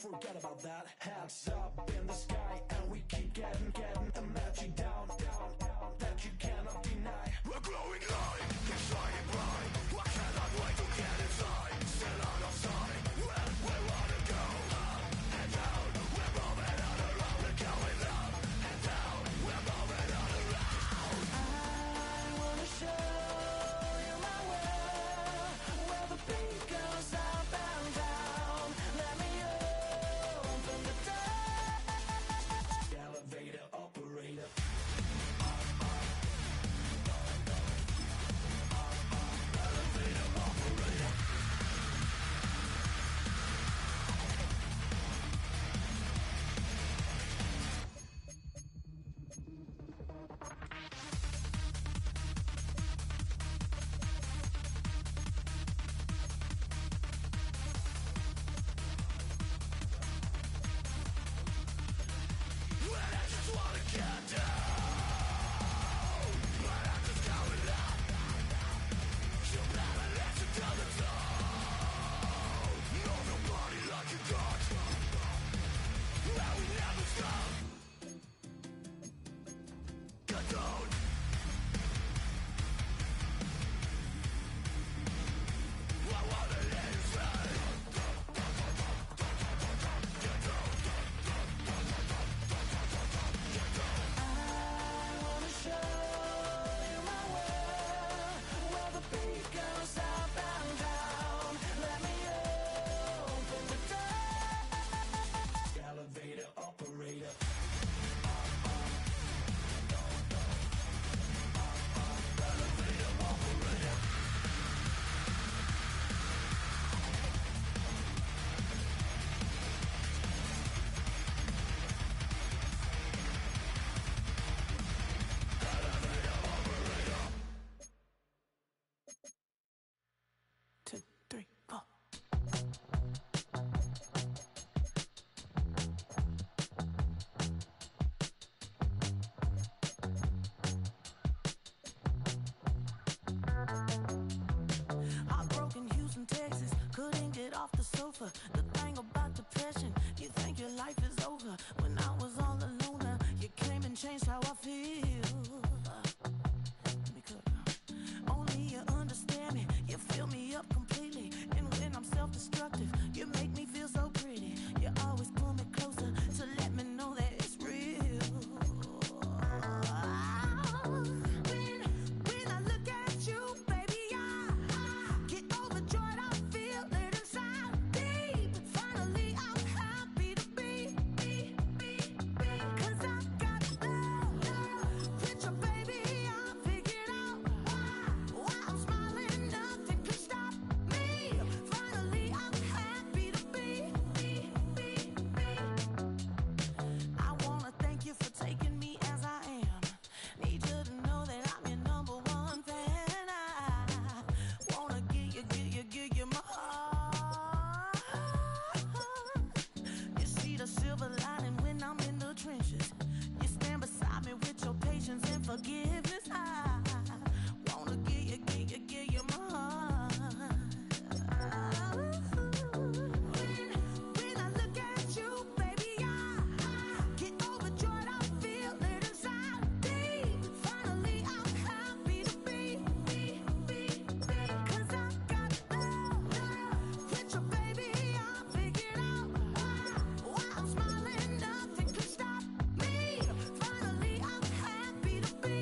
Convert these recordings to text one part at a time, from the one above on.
forget about that. Hands up in the sky, and we keep getting the magic down, that you cannot deny. We're glowing light, keep shining bright. I cannot wait to get inside. Still out of sight, where we wanna go. Up and down, we're moving on around. We're going up and down, we're moving on around. I wanna show you my world, where the beat goes up and down. Let me open the door. Elevator operator. Elevator operator. When I just wanna get down, but I'm just going up. You'll never listen to the tone. Move your body like you got. And we never stop. Get down. I wanna let you say. Get down. I wanna show you my world, where the beat goes up and down. Let me open the door. Elevator operator. Elevator operator. Two, three, four. Heartbroken Houston, Texas, couldn't get off the sofa. The thing about depression, you think your life is over. When I was all alone, you came and changed how I feel. Let me cook. Only you understand me, you fill me up completely. And when I'm self-destructive, you make me feel so pretty. You always pull me closer to let me know that it's real. When I look at you, baby, I get overjoyed. I feel it inside deep. Finally, I'm happy to be. 'Cause I got love with your baby. I figured out why I'm smiling. Nothing can stop me. Finally, I'm happy to be. I wanna thank you for taking me as I am. Need you to know that I'm your number one fan. I wanna give you my heart. You see the silver lining when I'm in the trenches. You stand beside me with your patience and forgiveness. I wanna give you my heart. When I look at you, baby, I get overjoyed. I feel it inside deep. Finally, I'm happy to be. 'Cause I got love with your baby. I figured out why I'm smiling. Nothing can stop me. Finally, I'm happy to be.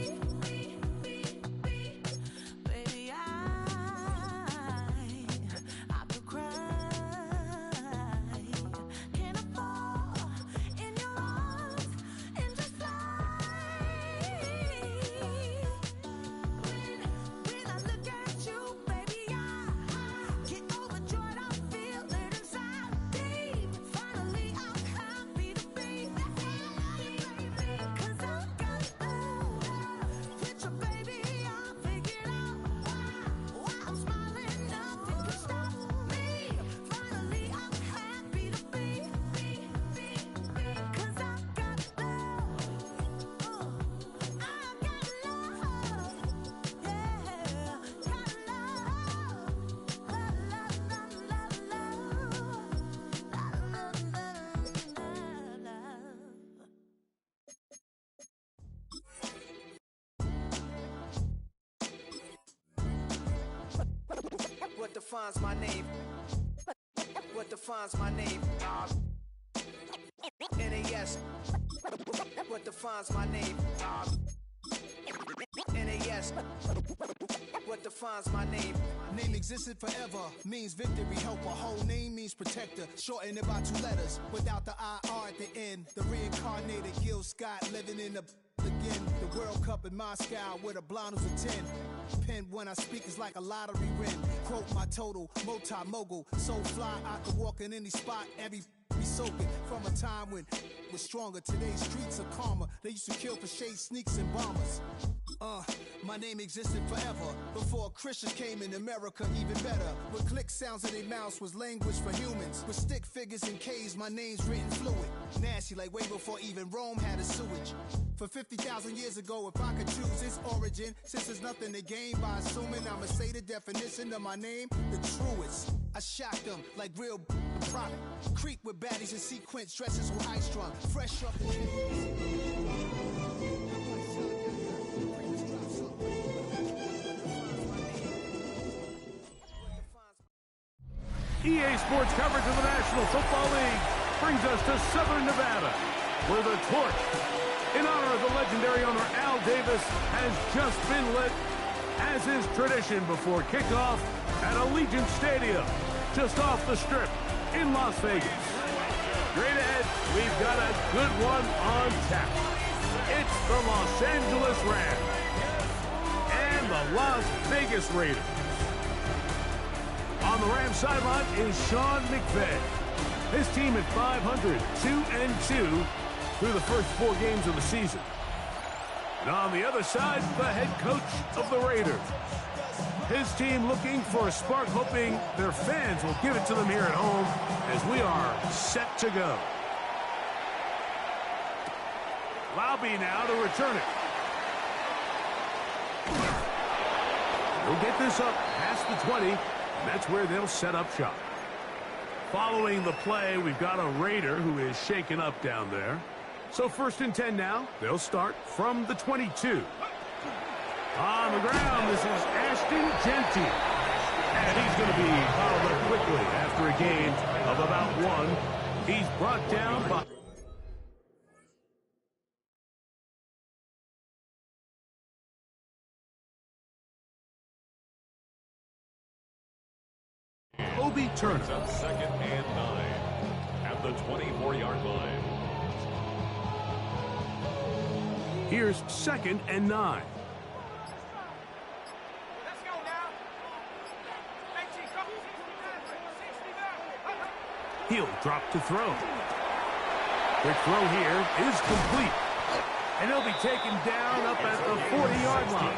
defines my name? What defines my name? NAS. What defines my name? NAS. What defines my name? Name existed forever, means victory, helper. Whole name means protector, shortened it by 2 letters, without the IR at the end. The reincarnated Gil Scott, living in the again. The World Cup in Moscow, where the blind was a 10. Pen when I speak is like a lottery win. Quote my total, multi-mogul, so fly I could walk in any spot, every be soaking from a time when was stronger. Today's streets are calmer. They used to kill for shade sneaks and bombers. My name existed forever before Christians came in America, even better. With click sounds in their mouths was language for humans. With stick figures and K's, my name's written fluid. Nasty like way before even Rome had a sewage. For 50,000 years ago, if I could choose its origin, since there's nothing to gain by assuming I'ma say the definition of my name, the truest. I shocked them like real product. Creep with baddies and sequence dresses with high strung. Fresh off the EA Sports coverage of the National Football League brings us to Southern Nevada, where the torch, in honor of the legendary owner Al Davis, has just been lit, as is tradition before kickoff at Allegiant Stadium, just off the Strip in Las Vegas. Straight ahead, we've got a good one on tap. It's the Los Angeles Rams and the Las Vegas Raiders. On the Rams sideline is Sean McVay. His team at 500, 2-2 through the first 4 games of the season. And on the other side, the head coach of the Raiders. His team looking for a spark, hoping their fans will give it to them here at home as we are set to go. Laube now to return it. He'll get this up past the 20. And that's where they'll set up shop. Following the play, we've got a Raider who is shaken up down there. So 1st and 10 now. They'll start from the 22. On the ground, this is Ashton Genty. And he's going to be followed up quickly after a gain of about 1. He's brought down by... Turner. 2nd and 9 at the 24-yard line. Here's 2nd and 9. Let's go now. He'll drop to throw. Quick throw here is complete. And he'll be taken down up at the 40-yard line.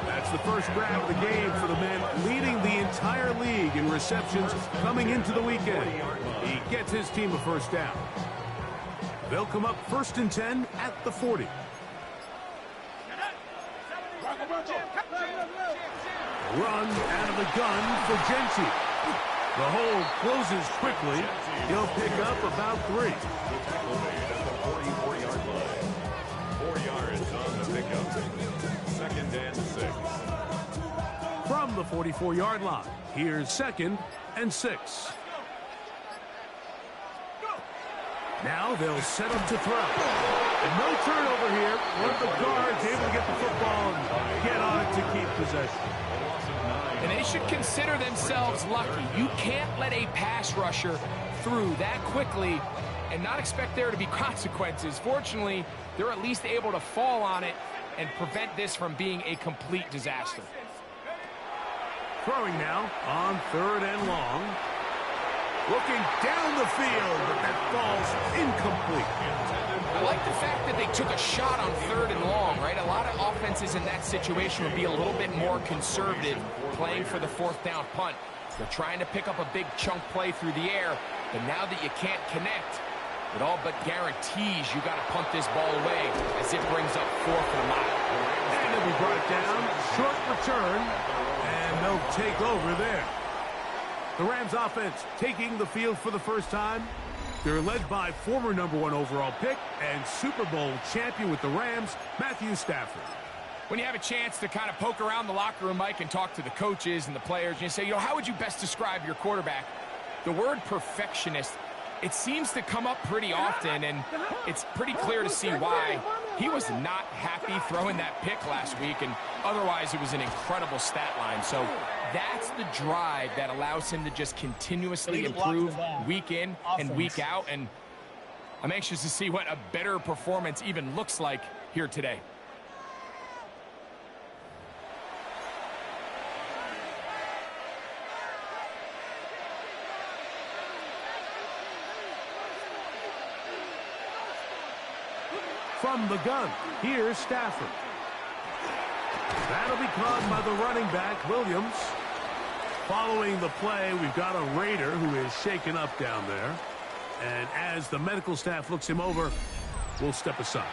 That's the first grab of the game for the man leading the entire league in receptions coming into the weekend. He gets his team a first down. They'll come up 1st and 10 at the 40. Run out of the gun for Genty. The hole closes quickly. He'll pick up about 3. At the 44-yard line. 4 yards on the pickup. 2nd and 6. From the 44-yard line, here's 2nd and 6. Now they'll set up to throw. And no turnover here. One of the guards able to get the football and get on it to keep possession. And they should consider themselves lucky. You can't let a pass rusher through that quickly and not expect there to be consequences. Fortunately, they're at least able to fall on it and prevent this from being a complete disaster. Throwing now on 3rd and long. Looking down the field, but that falls incomplete. I like the fact that they took a shot on 3rd and long, right? A lot of offenses in that situation would be a little bit more conservative playing for the 4th down punt. They're trying to pick up a big chunk play through the air, but now that you can't connect, it all but guarantees you got to punt this ball away as it brings up 4th and a mile. And they'll be brought down, short return, and they'll take over there. The Rams offense taking the field for the first time. They're led by former #1 overall pick and Super Bowl champion with the Rams, Matthew Stafford. When you have a chance to kind of poke around the locker room, Mike, and talk to the coaches and the players, and you say, how would you best describe your quarterback? The word perfectionist, it seems to come up pretty often, and it's pretty clear to see why. He was not happy throwing that pick last week, and otherwise it was an incredible stat line. So that's the drive that allows him to just continuously improve week in and week out, and I'm anxious to see what a better performance even looks like here today. From the gun, here's Stafford. That'll be caught by the running back, Williams. Following the play, we've got a Raider who is shaken up down there. And as the medical staff looks him over, we'll step aside.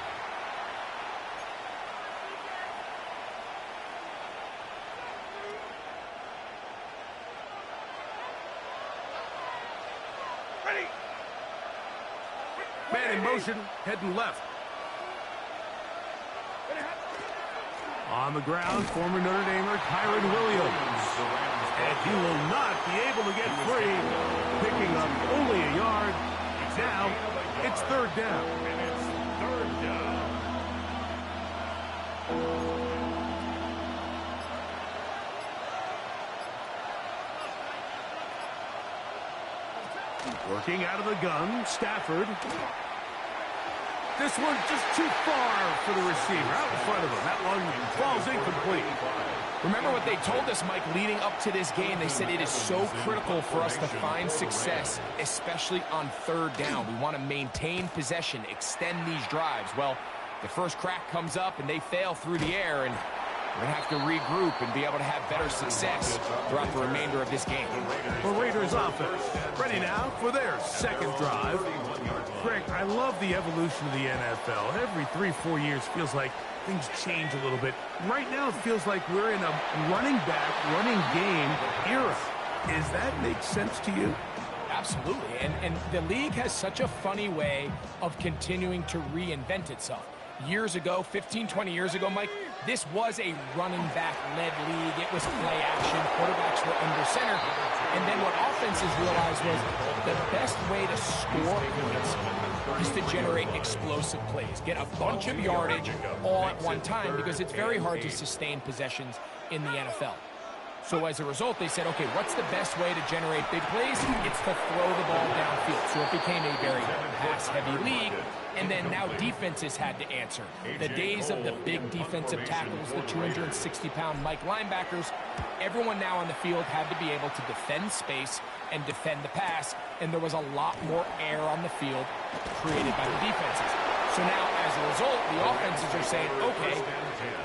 Ready. Man in motion, heading left. On the ground, former Notre Damer, Kyron Williams. And he will not be able to get free, picking up only a yard. Now, it's third down. And it's third down. Working out of the gun, Stafford. This one just too far for the receiver, out in front of him. That one falls incomplete. Remember what they told us, Mike, leading up to this game. They said it is so critical for us to find success, especially on third down. We want to maintain possession, extend these drives. Well, the first crack comes up, and they fail through the air, and we're going to have to regroup and be able to have better success throughout the remainder of this game. The Raiders offense ready now for their second drive. Greg, I love the evolution of the NFL. Every 3-4 years feels like things change a little bit. Right now it feels like we're in a running back, running game era. Does that make sense to you? Absolutely, and the league has such a funny way of continuing to reinvent itself. Years ago, 15, 20 years ago, Mike, this was a running back-led league. It was play action. Quarterbacks were under center. And then what offenses realized was the best way to score points is to generate explosive plays. Get a bunch of yardage all at one time, because it's very hard to sustain possessions in the NFL. So as a result, they said, okay, what's the best way to generate big plays? It's to throw the ball downfield. So it became a very pass-heavy league, and then now defenses had to answer. The days of the big defensive tackles, the 260-pound Mike linebackers, everyone now on the field had to be able to defend space and defend the pass, and there was a lot more air on the field created by the defenses. So now, as a result, the offenses are saying, okay,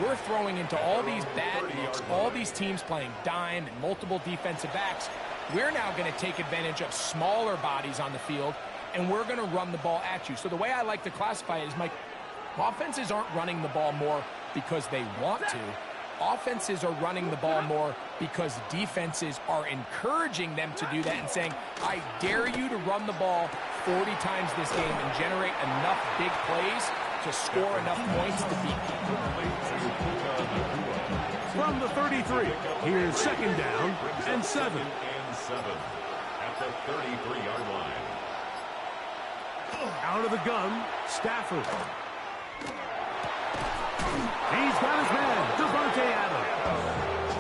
we're throwing into all these bad looks, all these teams playing dime and multiple defensive backs. We're now going to take advantage of smaller bodies on the field, and we're going to run the ball at you. So the way I like to classify it is, Mike, offenses aren't running the ball more because they want to. Offenses are running the ball more because defenses are encouraging them to do that and saying, I dare you to run the ball 40 times this game and generate enough big plays to score enough points to beat you. From the 33, here's second down and 7. At the 33-yard line. Out of the gun, Stafford. He's got his man, Devontae Adams.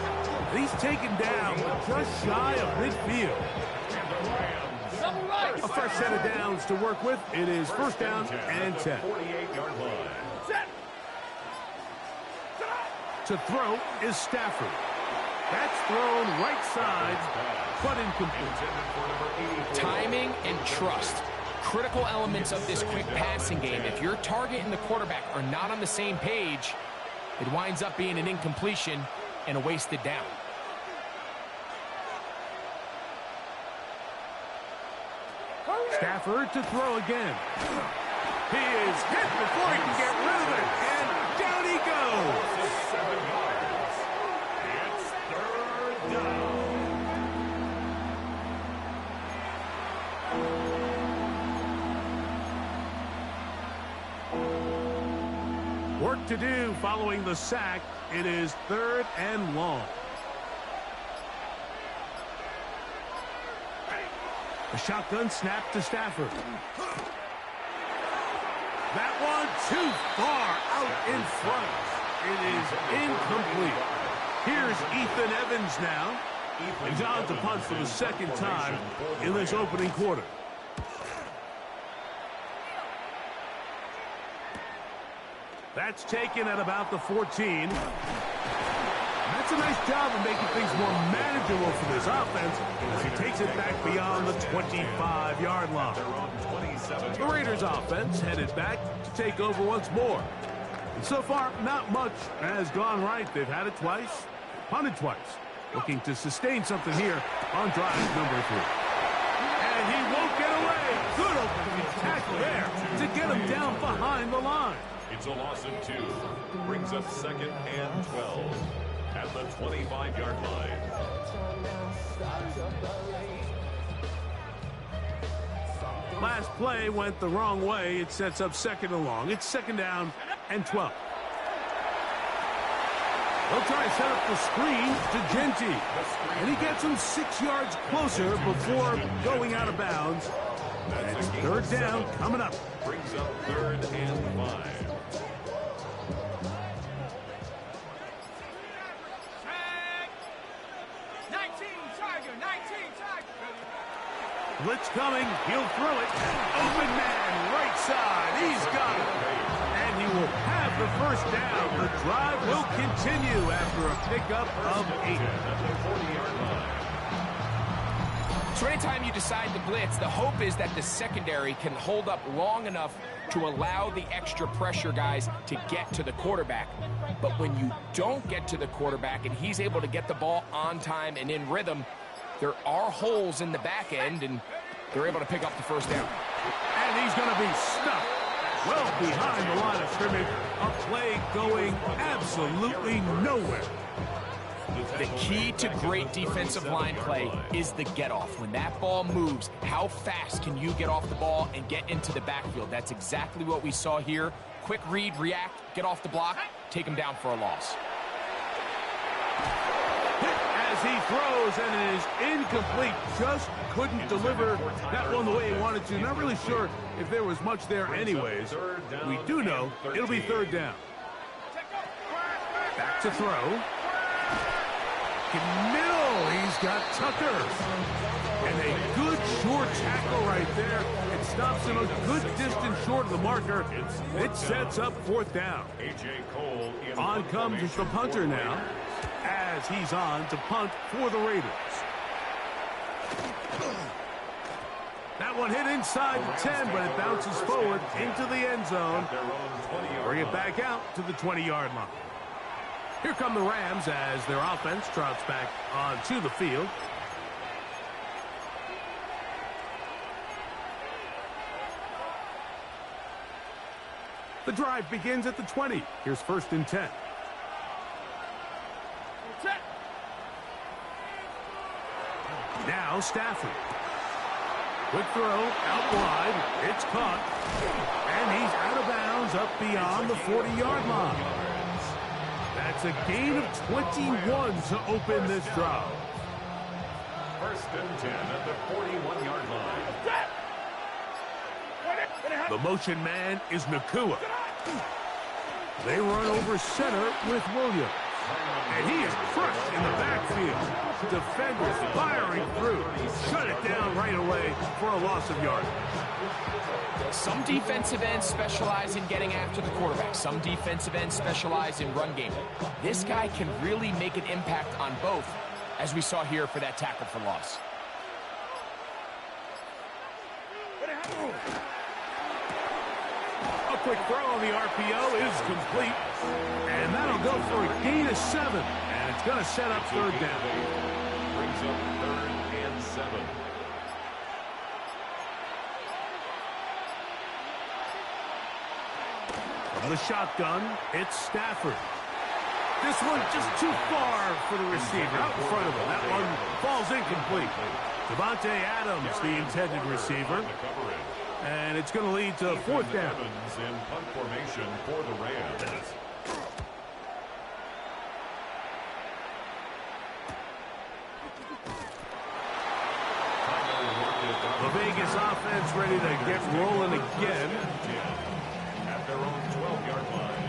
He's taken down just shy of midfield. A fresh set of downs to work with. It is first down and 10. 48-yard line. To throw is Stafford. That's thrown right side, but incomplete. Timing and trust. Critical elements of this quick passing game. If your target and the quarterback are not on the same page, it winds up being an incompletion and a wasted down. Stafford to throw again. He is hit before he can get rid of it, and down he goes. 7 yards. It's third down. Work to do following the sack. It is 3rd and long. A shotgun snap to Stafford. That one too far out in front. It is incomplete. Here's Ethan Evans now. He's on to punt for the 2nd time in this opening quarter. That's taken at about the 14. That's a nice job of making things more manageable for this offense as he takes it back beyond the 25-yard line. The Raiders offense headed back to take over once more. And so far, not much has gone right. They've had it twice, punted twice, looking to sustain something here on drive number 3. And he won't get away. Good opening tackle there to get him down behind the line. It's a loss of 2. Brings up 2nd and 12 at the 25-yard line. Last play went the wrong way. It sets up 2nd and long. It's 2nd down and 12. They'll try to set up the screen to Genty. And he gets him 6 yards closer before going out of bounds. And it's 3rd down coming up. Brings up 3rd and 5. Blitz coming. He'll throw it. Open man, right side. He's got it. And he will have the 1st down. The drive will continue after a pickup of 8. So anytime you decide to blitz, the hope is that the secondary can hold up long enough to allow the extra pressure guys to get to the quarterback. But when you don't get to the quarterback and he's able to get the ball on time and in rhythm, there are holes in the back end, and they're able to pick up the 1st down. And he's going to be stuck well behind the line of scrimmage. A play going absolutely nowhere. The key to great defensive line play is the get-off. When that ball moves, how fast can you get off the ball and get into the backfield? That's exactly what we saw here. Quick read, react, get off the block, take him down for a loss. As he throws, and it is incomplete. Just couldn't deliver that one the way he wanted to. Not really sure if there was much there anyways. We do know it'll be 3rd down. Back to throw. In middle, he's got Tucker. And a good short tackle right there. It stops him a good distance short of the marker. It sets up 4th down. On comes the punter now, as he's on to punt for the Raiders. That one hit inside the 10, but it bounces forward into the end zone. Bring it back out to the 20-yard line. Here come the Rams as their offense trots back onto the field. The drive begins at the 20. Here's 1st and 10. Now Stafford. Quick throw, out wide. It's caught. And he's out of bounds up beyond the 40-yard line. That's a gain of 21 to open this drive. 1st and 10 at the 41-yard line. The motion man is Nakua. They run over center with Williams. And he is crushed in the backfield. Defenders firing through. Shut it down right away for a loss of yardage. Some defensive ends specialize in getting after the quarterback. Some defensive ends specialize in run game. This guy can really make an impact on both, as we saw here for that tackle for loss. A quick throw on the RPO is complete. And that'll go for a gain of 7. And it's going to set up 3rd down. Brings up 3rd and 7. From the shotgun, it's Stafford. This one just too far for the receiver. Out in front of him. That one falls incomplete. Devontae Adams, the intended receiver. And it's going to lead to 4th down. In punt formation for the Rams. The Vegas offense ready to get rolling again. At their own 12-yard line.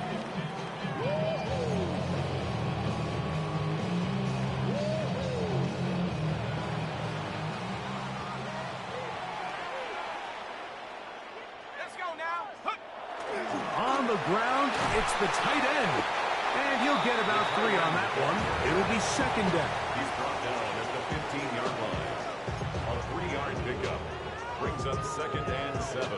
Let's go now. On the ground, it's the tight end. And he'll get about 3 on that one. It'll be second down. He's brought down at the 15-yard line. A 3-yard pickup brings up second and 7.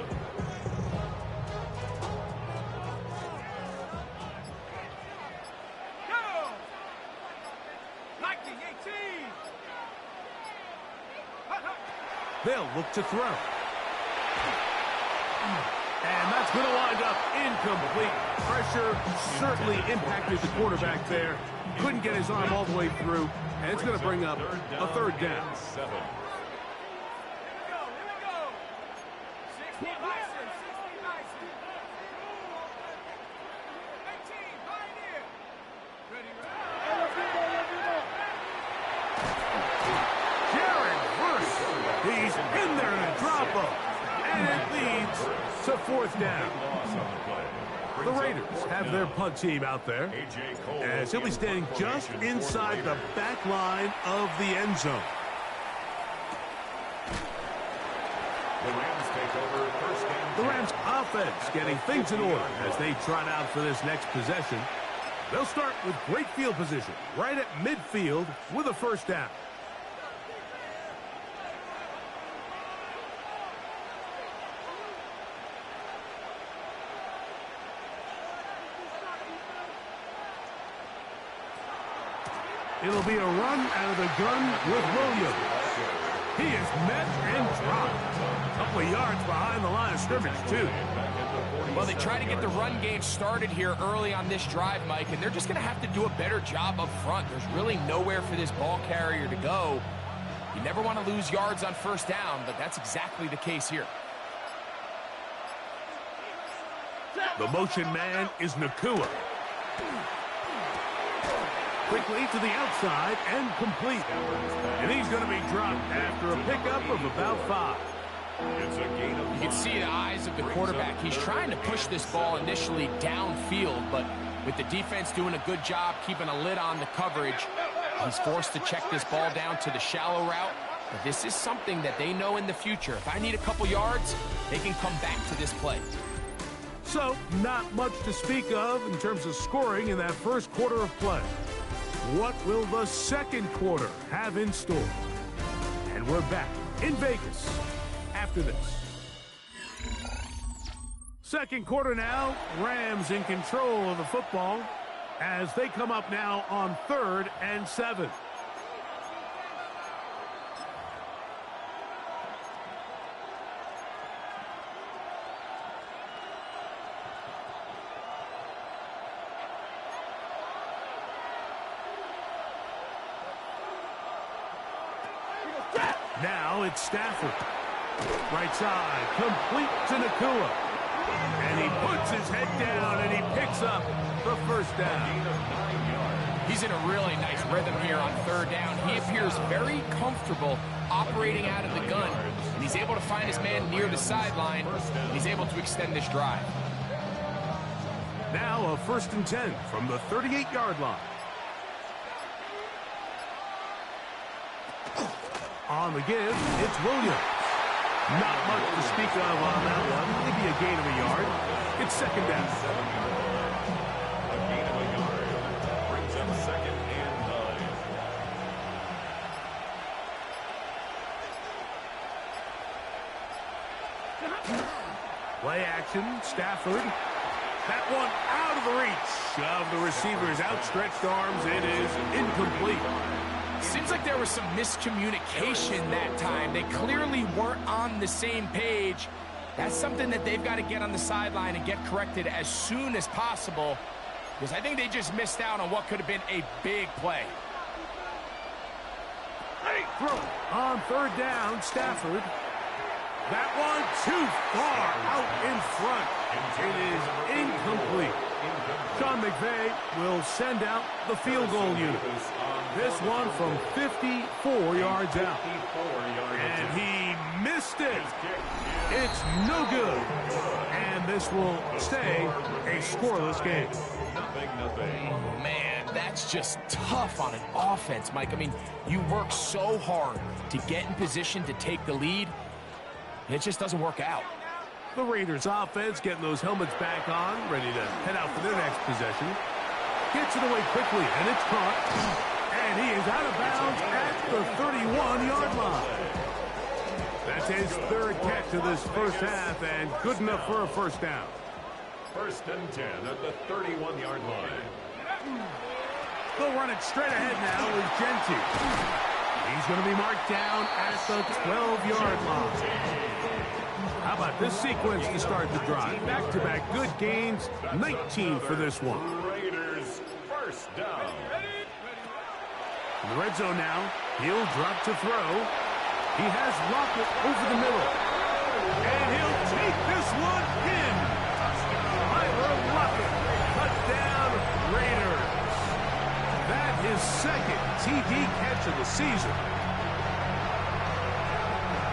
Go! Like the 18. They'll look to throw. And that's going to wind up incomplete. Pressure certainly impacted the quarterback there. Couldn't get his arm all the way through. And it's going to bring up a third down. 7. Here we go. 60 Bison, 60 Bison. 18, Pioneer. Ready, Jared Verse. He's in there to drop him. And it leads to fourth down. The Raiders have their punt team out there, as he'll be standing just inside the back line of the end zone. The Rams take over first and The Rams offense getting things in order as they trot out for this next possession. They'll start with great field position right at midfield with a first down. It'll be a run out of the gun with Williams. He is met and dropped. A couple of yards behind the line of scrimmage, too. Well, they try to get the run game started here early on this drive, Mike, and they're just going to have to do a better job up front. There's really nowhere for this ball carrier to go. You never want to lose yards on first down, but that's exactly the case here. The motion man is Nakua. Quickly to the outside and complete. And he's going to be dropped after a pickup of about 5. It's a gain of 5. You can see the eyes of the quarterback. He's trying to push this ball initially downfield, but with the defense doing a good job keeping a lid on the coverage, he's forced to check this ball down to the shallow route. But this is something that they know in the future. If I need a couple yards, they can come back to this play. So, not much to speak of in terms of scoring in that first quarter of play. What will the second quarter have in store? And we're back in Vegas after this. Second quarter now, Rams in control of the football as they come up now on 3rd and 7. Now it's Stafford. Right side, complete to Nakua. And he puts his head down and he picks up the first down. He's in a really nice rhythm here on 3rd down. He appears very comfortable operating out of the gun, and he's able to find his man near the sideline, and he's able to extend this drive. Now a 1st and 10 from the 38-yard line. On the give, it's Williams. Not much to speak of on that one. Maybe a gain of a yard. It's 2nd down. A gain of a yard brings up 2nd and 9. Play action, Stafford. That one out of the reach of the receiver's outstretched arms. It is incomplete. Seems like there was some miscommunication that time. They clearly weren't on the same page. That's something that they've got to get on the sideline and get corrected as soon as possible, because I think they just missed out on what could have been a big play. Throw on 3rd down, Stafford. That one too far out in front. It is incomplete. Sean McVay will send out the field goal unit. this one from 54 yards out. 54 yards. And he missed it. It's no good. And this will stay a scoreless game. Nothing. Man, that's just tough on an offense, Mike. I mean, you work so hard to get in position to take the lead, and it just doesn't work out. The Raiders offense getting those helmets back on, ready to head out for their next possession. Gets it away quickly, and it's caught. And he is out of bounds at the 31-yard line. That's his third catch of this first half, and good enough for a first down. 1st and 10 at the 31-yard line. They'll run it straight ahead now with Genty. He's going to be marked down at the 12-yard line. How about this sequence to start the drive? Back-to-back good gains, 19 for this one. Raiders, 1st down. In the red zone now, he'll drop to throw. He has Lockett over the middle. And he'll take this one in. Tyler Lockett, touchdown Raiders. That is second TD catch of the season.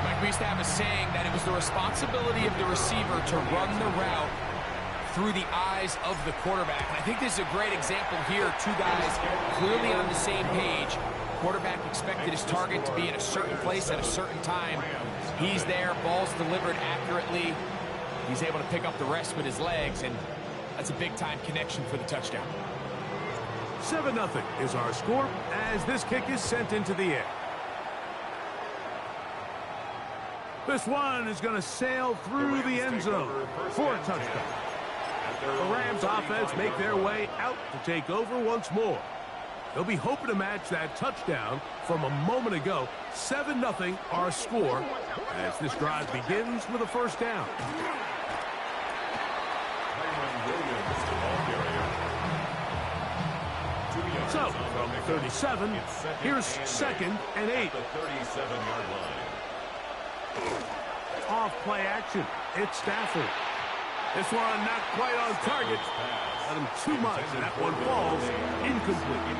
Mike, we used to have a saying that it was the responsibility of the receiver to run the route through the eyes of the quarterback. And I think this is a great example here. Two guys clearly on the same page. Quarterback expected his target to be in a certain place at a certain time. He's there, ball's delivered accurately. He's able to pick up the rest with his legs, and that's a big-time connection for the touchdown. 7-0 is our score as this kick is sent into the air. This one is going to sail through the end zone for a touchdown. The Rams offense make their way out to take over once more. They'll be hoping to match that touchdown from a moment ago. 7-0 our score as this drive begins with a first down. So, from 37, here's 2nd and 8. The 37-yard line. Off play action. It's Stafford. This one not quite on target. Let him too much, and that one falls incomplete.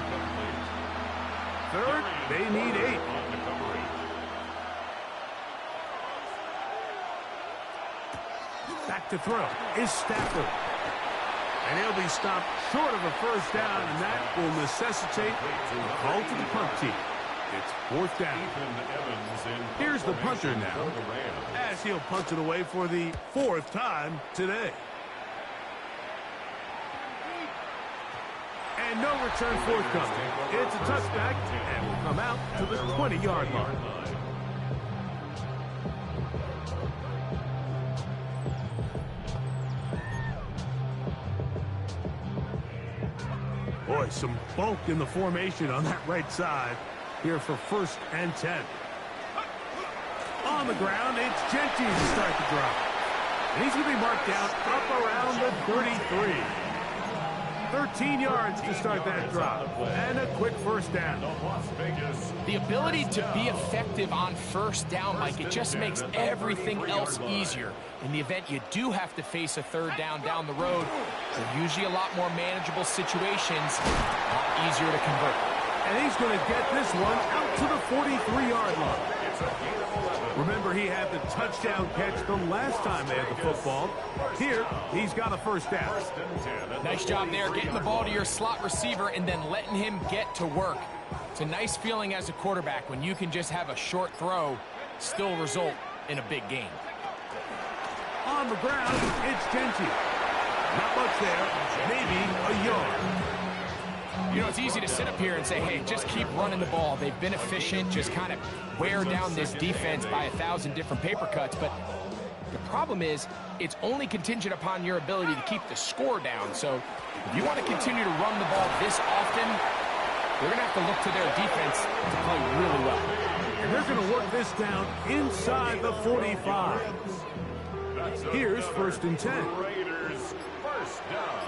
Third, they need 8. Back to throw is Stafford. And he'll be stopped short of a first down, and that will necessitate a call to the punt team. It's 4th down. Here's the punter now, as he'll punt it away for the 4th time today. And no return forthcoming. It's a touchback, and will come out to the 20-yard line. Boy, some bulk in the formation on that right side here for 1st and 10. On the ground, it's Genty to start the drive. And he's going to be marked down up around the 33. 13 yards to start that drive. And a quick first down. The ability to be effective on first down, Mike, it just makes everything else easier. In the event you do have to face a 3rd down the road, they're usually a lot more manageable situations, a lot easier to convert. And he's going to get this one out to the 43-yard line. Remember, he had the touchdown catch the last time they had the football. Here, he's got a first down. Nice job there, getting the ball to your slot receiver and then letting him get to work. It's a nice feeling as a quarterback when you can just have a short throw still result in a big game. On the ground, it's Genty. Not much there, maybe a yard. You know, it's easy to sit up here and say, hey, just keep running the ball. They've been efficient, just kind of wear down this defense by 1,000 different paper cuts. But the problem is, it's only contingent upon your ability to keep the score down. So if you want to continue to run the ball this often, they're going to have to look to their defense to play really well. And they're going to work this down inside the 45. Here's 1st and 10. Raiders, 1st down.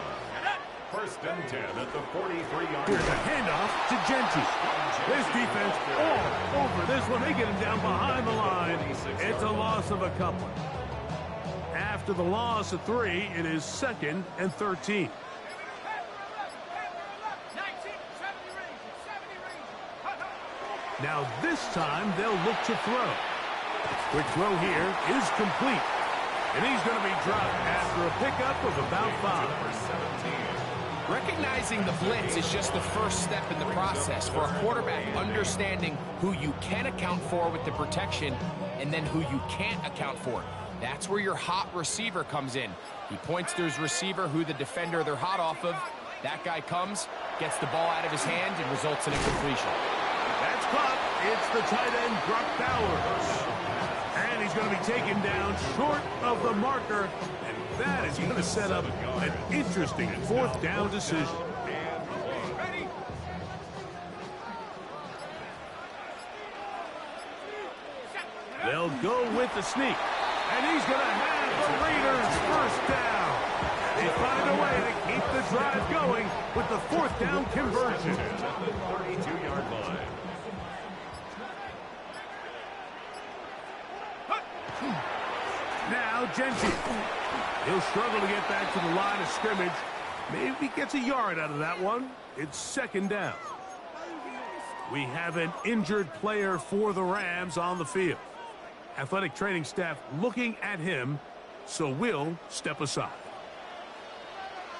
1st and 10 at the 43-yard. Here's a handoff to Genty. This defense all over this one. They get him down behind the line. It's a loss of a couple. After the loss of 3, it is 2nd and 13. Now this time they'll look to throw. Quick throw here is complete. And he's going to be dropped after a pickup of about 5. Recognizing the blitz is just the first step in the process for a quarterback, understanding who you can account for with the protection and then who you can't account for. That's where your hot receiver comes in. He points to his receiver, who the defender they're hot off of. That guy comes, gets the ball out of his hand, and results in a completion. That's caught. It's the tight end, Brock Bowers. And he's going to be taken down short of the marker. And that is going to set up an interesting fourth down decision. They'll go with the sneak. And he's going to have the Raiders first down. They find a way to keep the drive going with the fourth down conversion. At the 32-yard line. Now Gentry. He'll struggle to get back to the line of scrimmage. Maybe he gets a yard out of that one. It's second down. We have an injured player for the Rams on the field. Athletic training staff looking at him, so we'll step aside.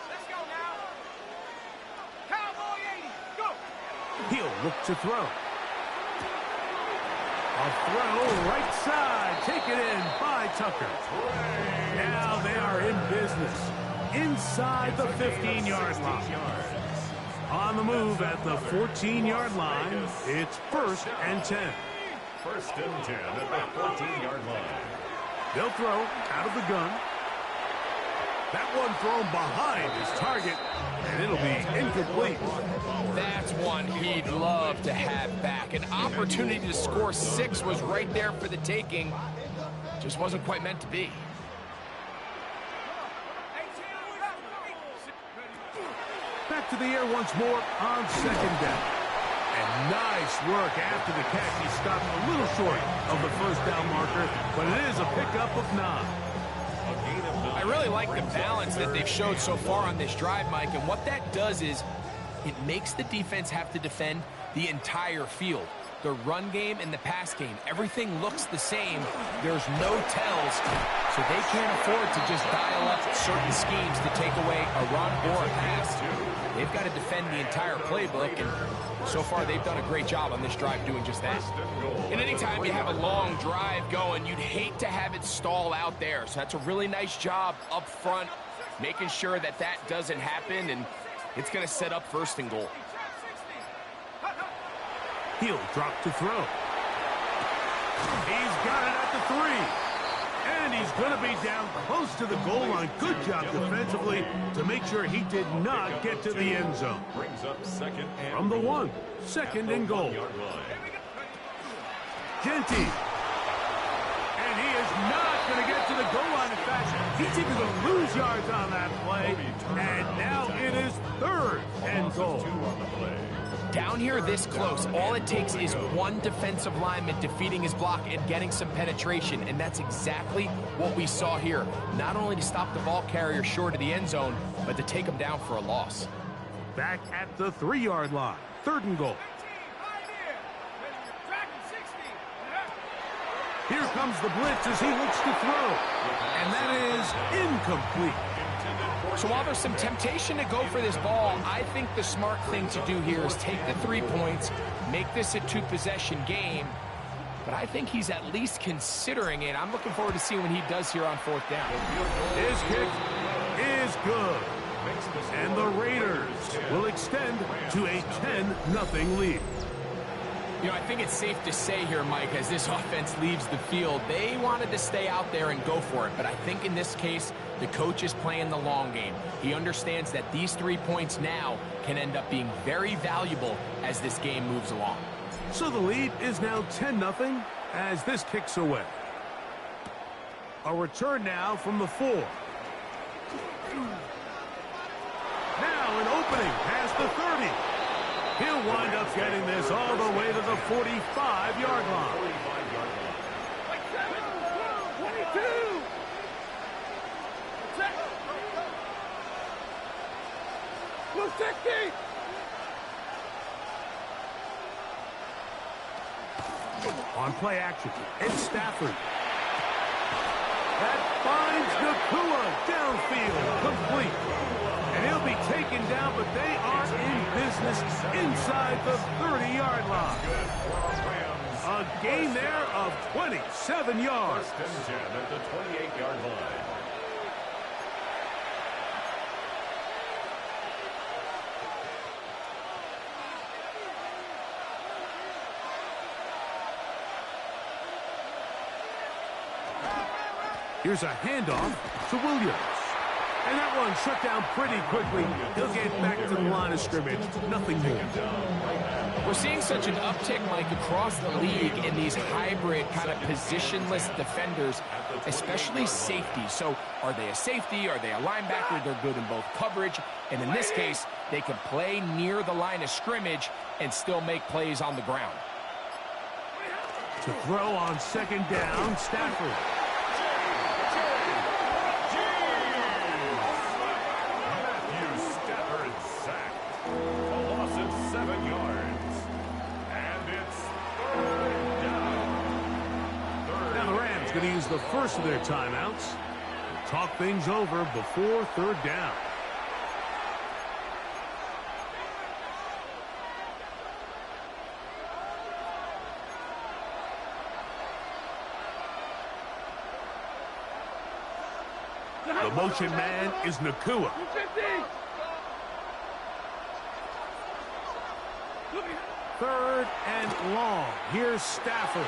Let's go now. Cowboy 80, go. He'll look to throw. A throw right side, taken in by Tucker. Now they are in business inside the 15-yard line. On the move at the 14-yard line, it's 1st and 10. 1st and 10 at the 14-yard line. They'll throw out of the gun. That one thrown behind his target, and it'll be incomplete. That's one he'd love to have back. An opportunity to score 6 was right there for the taking. Just wasn't quite meant to be. Back to the air once more on second down. And nice work after the catch. He stopped a little short of the first down marker, but it is a pickup of 9. I really like the balance that they've showed so far on this drive, Mike, and what that does is it makes the defense have to defend the entire field. The run game and the pass game, everything looks the same. There's no tells, so they can't afford to just dial up certain schemes to take away a run or a pass. They've got to defend the entire playbook, and so far they've done a great job on this drive doing just that. And anytime you have a long drive going, you'd hate to have it stall out there. So that's a really nice job up front, making sure that that doesn't happen, and it's going to set up 1st and goal. He'll drop to throw. He's got it at the 3. And he's going to be down close to the goal line. Good job defensively to make sure he did not get to the end zone. Brings up 2nd and From the 1, 2nd and goal. Genty. And he is not going to get to the goal line. In fact, he's even going to lose yards on that play. And now it is 3rd and goal. Down here this close, all it takes is one defensive lineman defeating his block and getting some penetration, and that's exactly what we saw here. Not only to stop the ball carrier short of the end zone, but to take him down for a loss. Back at the 3-yard line, 3rd and goal. Here comes the blitz as he looks to throw, and that is incomplete. So while there's some temptation to go for this ball, I think the smart thing to do here is take the 3 points, make this a 2-possession game, but I think he's at least considering it. I'm looking forward to seeing what he does here on 4th down. His kick is good, and the Raiders will extend to a 10-0 lead. You know, I think it's safe to say here, Mike, as this offense leaves the field, they wanted to stay out there and go for it. But I think in this case, the coach is playing the long game. He understands that these 3 points now can end up being very valuable as this game moves along. So the lead is now 10-0 as this kicks away. A return now from the 4. Now an opening past the 30. He'll wind up getting this all the way to the 45-yard line. 22. Blue 60. On play action, it's Stafford. That finds Nakua downfield, complete. And he'll be taken down, but they are in business inside the 30-yard line. A gain there of 27 yards. First and 10 at the 28-yard line. Here's a handoff to Williams. And that one shut down pretty quickly. He'll get back to the line of scrimmage. Nothing more. We're seeing such an uptick, Mike, across the league in these hybrid kind of positionless defenders, especially safety. So are they a safety? Are they a linebacker? They're good in both coverage. And in this case, they can play near the line of scrimmage and still make plays on the ground. To throw on second down, Stafford. Going to use the first of their timeouts. Talk things over before third down. The motion man is Nakua. Third and long. Here's Stafford.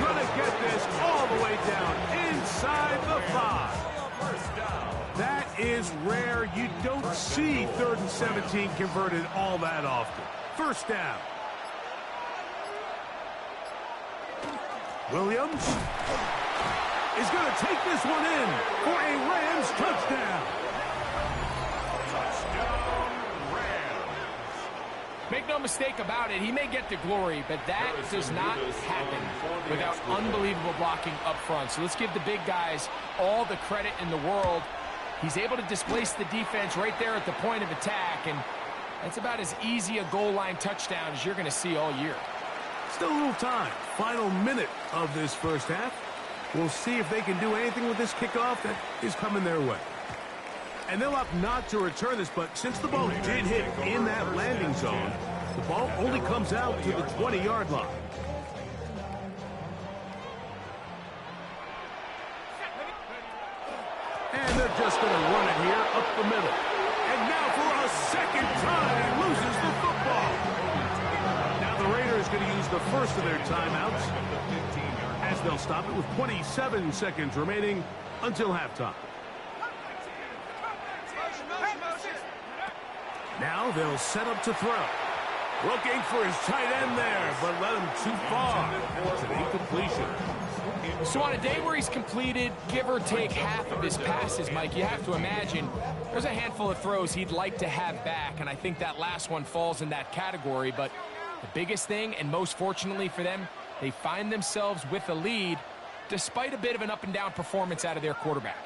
Gonna get this all the way down inside the 5. That is rare. You don't see 3rd and 17 converted all that often. First down. Williams is going to take this one in for a Rams touchdown. Make no mistake about it, he may get the glory, but that does not happen without unbelievable blocking up front. So let's give the big guys all the credit in the world. He's able to displace the defense right there at the point of attack, and that's about as easy a goal line touchdown as you're going to see all year. Still a little time. Final minute of this first half. We'll see if they can do anything with this kickoff that is coming their way. And they'll opt not to return this, but since the ball did hit in that landing zone, the ball only comes out to the 20-yard line. And they're just going to run it here up the middle. And now for a second time, he loses the football. Now the Raiders going to use the first of their timeouts, as they'll stop it with 27 seconds remaining until halftime. Now they'll set up to throw. Looking for his tight end there, but led him too far. It's an incompletion. So on a day where he's completed, give or take half of his passes, Mike, you have to imagine there's a handful of throws he'd like to have back, and I think that last one falls in that category. But the biggest thing, and most fortunately for them, they find themselves with a lead despite a bit of an up-and-down performance out of their quarterback.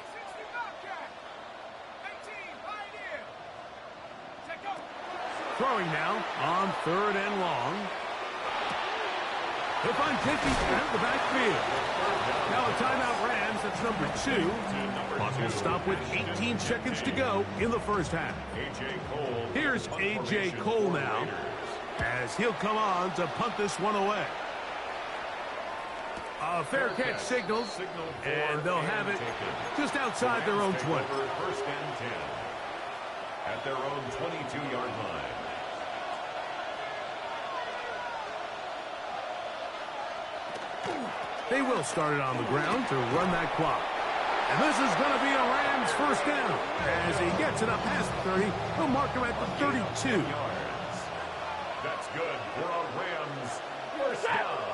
Throwing now on 3rd and long. He'll find Kiki at the backfield. Now a timeout Rams, that's number 2. Clock will stop with 18 seconds to go in the first half. Here's A.J. Cole now, as he'll come on to punt this one away. A fair catch signaled, and they'll have it just outside their own 20. First and 10 at their own 22-yard line. They will start it on the ground to run that clock. And this is going to be a Rams first down. As he gets it up past the 30, they'll mark him at the 32. That's good for a Rams first down.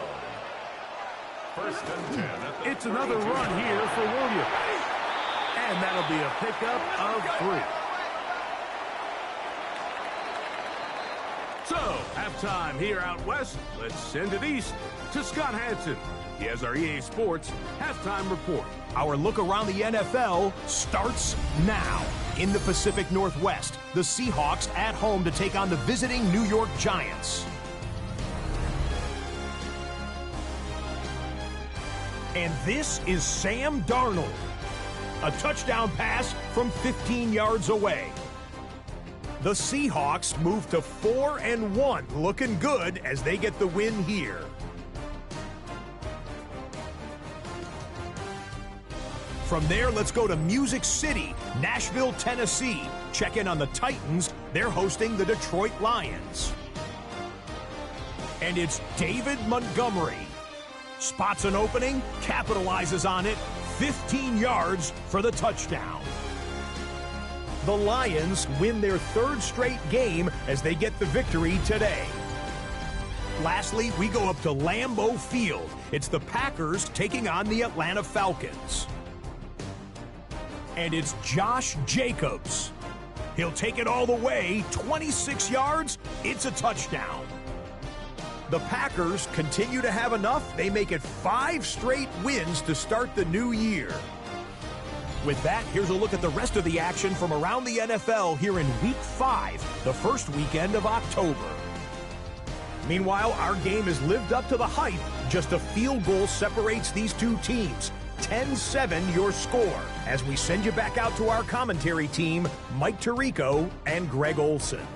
First and 10. It's another run here for Williams. And that'll be a pickup of 3. So, Halftime here out west. Let's send it east to Scott Hansen. He has our EA Sports halftime report. Our look around the NFL starts now. In the Pacific Northwest, the Seahawks at home to take on the visiting New York Giants. And this is Sam Darnold. A touchdown pass from 15 yards away. The Seahawks move to 4-1, looking good as they get the win here. From there, let's go to Music City, Nashville, Tennessee. Check in on the Titans. They're hosting the Detroit Lions. And it's David Montgomery. Spots an opening, capitalizes on it, 15 yards for the touchdown. The Lions win their third straight game as they get the victory today. Lastly, we go up to Lambeau Field. It's the Packers taking on the Atlanta Falcons. And it's Josh Jacobs. He'll take it all the way, 26 yards, it's a touchdown. The Packers continue to have enough. They make it 5 straight wins to start the new year. With that, here's a look at the rest of the action from around the NFL here in Week 5, the first weekend of October. Meanwhile, our game has lived up to the hype. Just a field goal separates these two teams. 10-7 your score, as we send you back out to our commentary team, Mike Tirico and Greg Olson.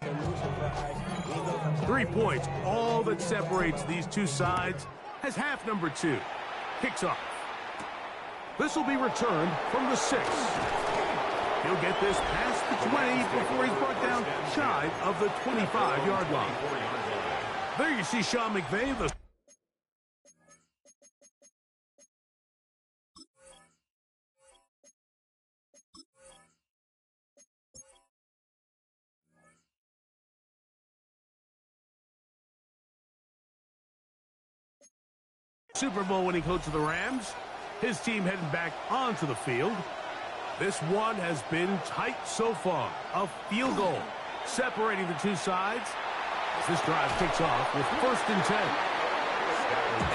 3 points, all that separates these two sides, as half number 2 kicks off. This will be returned from the 6. He'll get this past the 20 before he's brought down shy of the 25-yard line. There you see Sean McVay, the Super Bowl winning coach of the Rams. His team heading back onto the field. This one has been tight so far. A field goal separating the two sides as this drive kicks off with 1st and 10.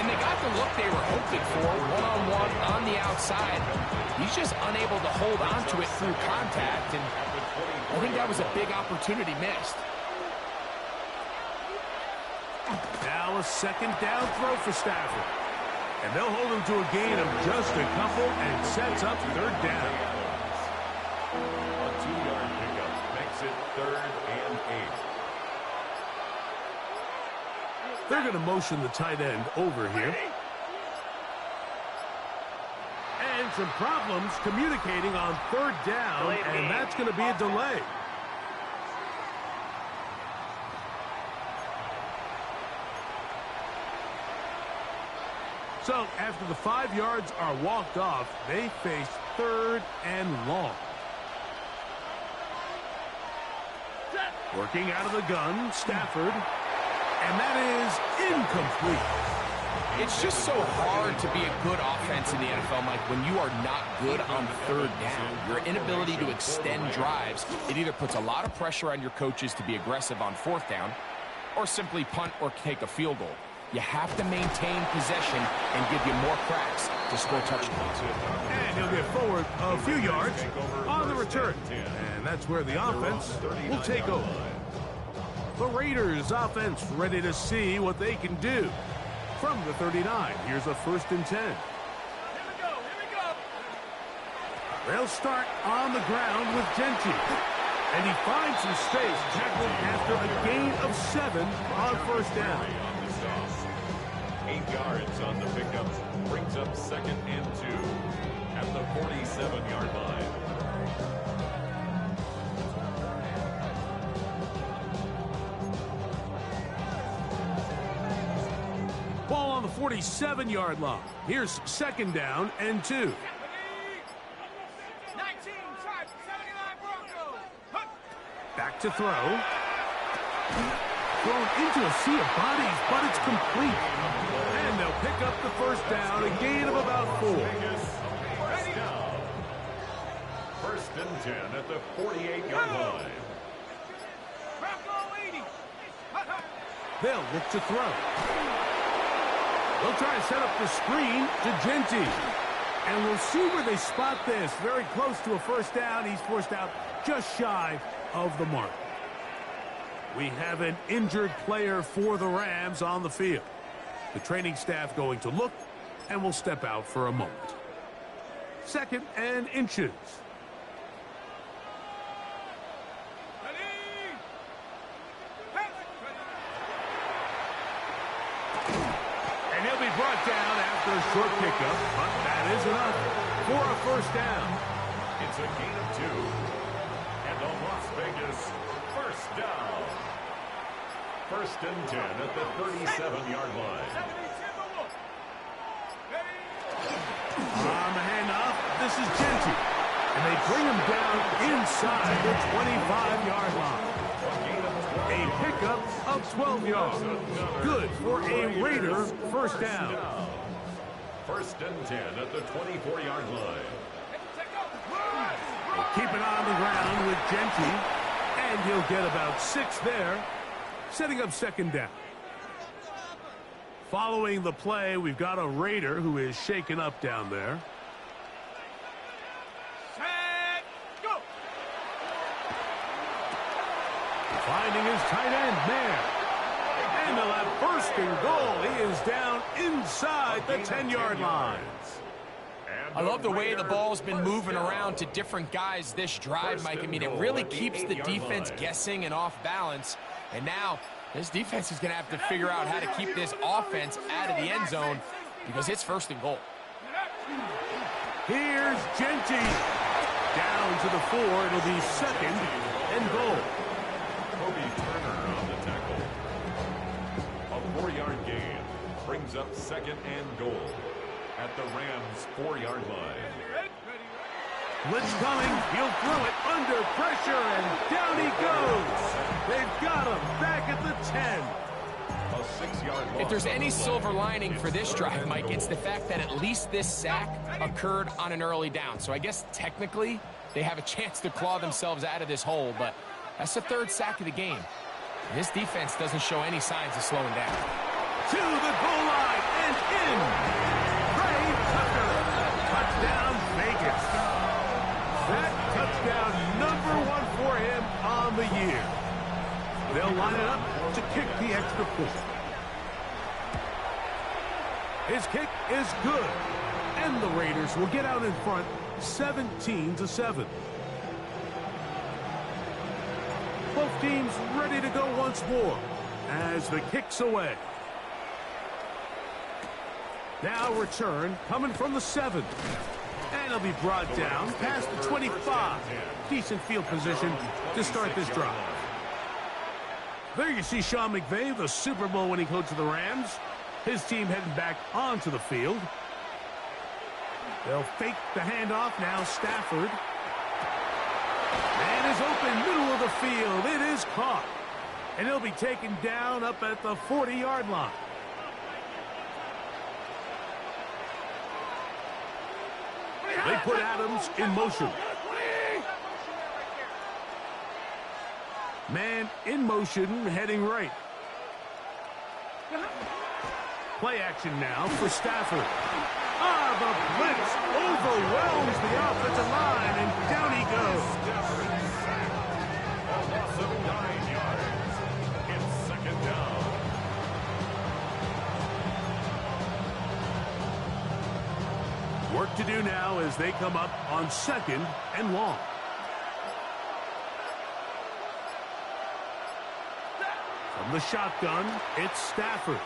And they got the look they were hoping for, one-on-one on the outside. He's just unable to hold on to it through contact, and I think that was a big opportunity missed. Now a 2nd down throw for Stafford. And they'll hold him to a gain of just a couple and sets up 3rd down. A 2-yard pickup makes it 3rd and 8. They're going to motion the tight end over here. And some problems communicating on 3rd down, and that's going to be a delay. So, after the 5 yards are walked off, they face 3rd and long. Working out of the gun, Stafford. And that is incomplete. It's just so hard to be a good offense in the NFL, Mike, when you are not good on 3rd down. Your inability to extend drives, it either puts a lot of pressure on your coaches to be aggressive on 4th down, or simply punt or take a field goal. You have to maintain possession and give you more cracks to score touchdowns. And he'll get forward a few yards on the return. And that's where the offense will take over. The Raiders offense ready to see what they can do. From the 39, here's a 1st and 10. Here we go. They'll start on the ground with Genty. And he finds some space, tackled after a gain of 7 on 1st down. 8 yards on the pickup, brings up 2nd and 2 at the 47-yard line. Ball on the 47-yard line. Here's 2nd down and 2. Back to throw. Thrown into a sea of bodies, but it's complete. And they'll pick up the 1st down, a gain of about 4. 1st and 10 at the 48-yard line. They'll look to throw. They'll try to set up the screen to Genty. And we'll see where they spot this. Very close to a 1st down. He's forced out just shy of the mark. We have an injured player for the Rams on the field. The training staff going to look and will step out for a moment. 2nd and inches. And he'll be brought down after a short pickup, but that is enough for a 1st down. It's a gain of 2. And the Las Vegas 1st down. 1st and 10 at the 37-yard line. On the handoff, this is Genty. And they bring him down inside the 25-yard line. A pickup of 12 yards. Good for a Raider 1st down. 1st and 10 at the 24-yard line. We'll keep it on the ground with Genty. And he'll get about 6 there, setting up 2nd down. Following the play, we've got a Raider who is shaken up down there. Set, go! Finding his tight end there. And they'll have 1st and goal. He is down inside the 10-yard line. I love the way the ball's been moving around to different guys this drive, Mike. I mean, it really keeps the defense guessing and off balance. And now, this defense is going to have to figure out how to keep this offense out of the end zone because it's first and goal. Here's Genty. Down to the 4. It'll be second and goal. Kobe Turner on the tackle. A 4-yard gain brings up second and goal at the Rams' 4-yard line. Blitz coming. He'll throw it under pressure, and down he goes. They've got him back at the 10. A 6-yard loss. If there's any silver lining for this drive, Mike, it's the fact that at least this sack occurred on an early down. So I guess technically they have a chance to claw themselves out of this hole, but that's the 3rd sack of the game. This defense doesn't show any signs of slowing down. To the goal line and in. Ray Tucker. Touchdown, Vegas. That touchdown #1 for him on the year. They'll line it up to kick the extra point. His kick is good. And the Raiders will get out in front 17-7. Both teams ready to go once more as the kick's away. Now return coming from the 7. And it'll be brought down past the 25. Decent field position to start this drive. There you see Sean McVay, the Super Bowl winning coach of the Rams. His team heading back onto the field. They'll fake the handoff now. Stafford. Man is open, middle of the field. It is caught. And he'll be taken down up at the 40-yard line. They put Adams in motion. Man in motion, heading right. Play action now for Stafford. The blitz overwhelms the offensive line, and down he goes. A loss of 9 yards. It's second down. Work to do now as they come up on 2nd and long. From the shotgun, it's Stafford.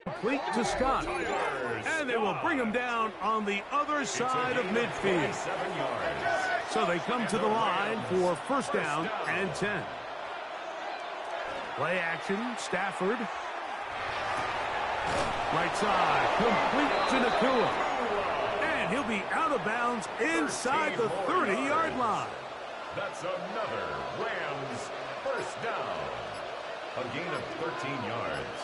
Complete to Scott. And they will bring him down on the other side of midfield. So they come to the line for first down and 10. Play action, Stafford. Right side, complete to Nakua. And he'll be out of bounds inside the 30-yard line. That's another Rams first down. A gain of 13 yards.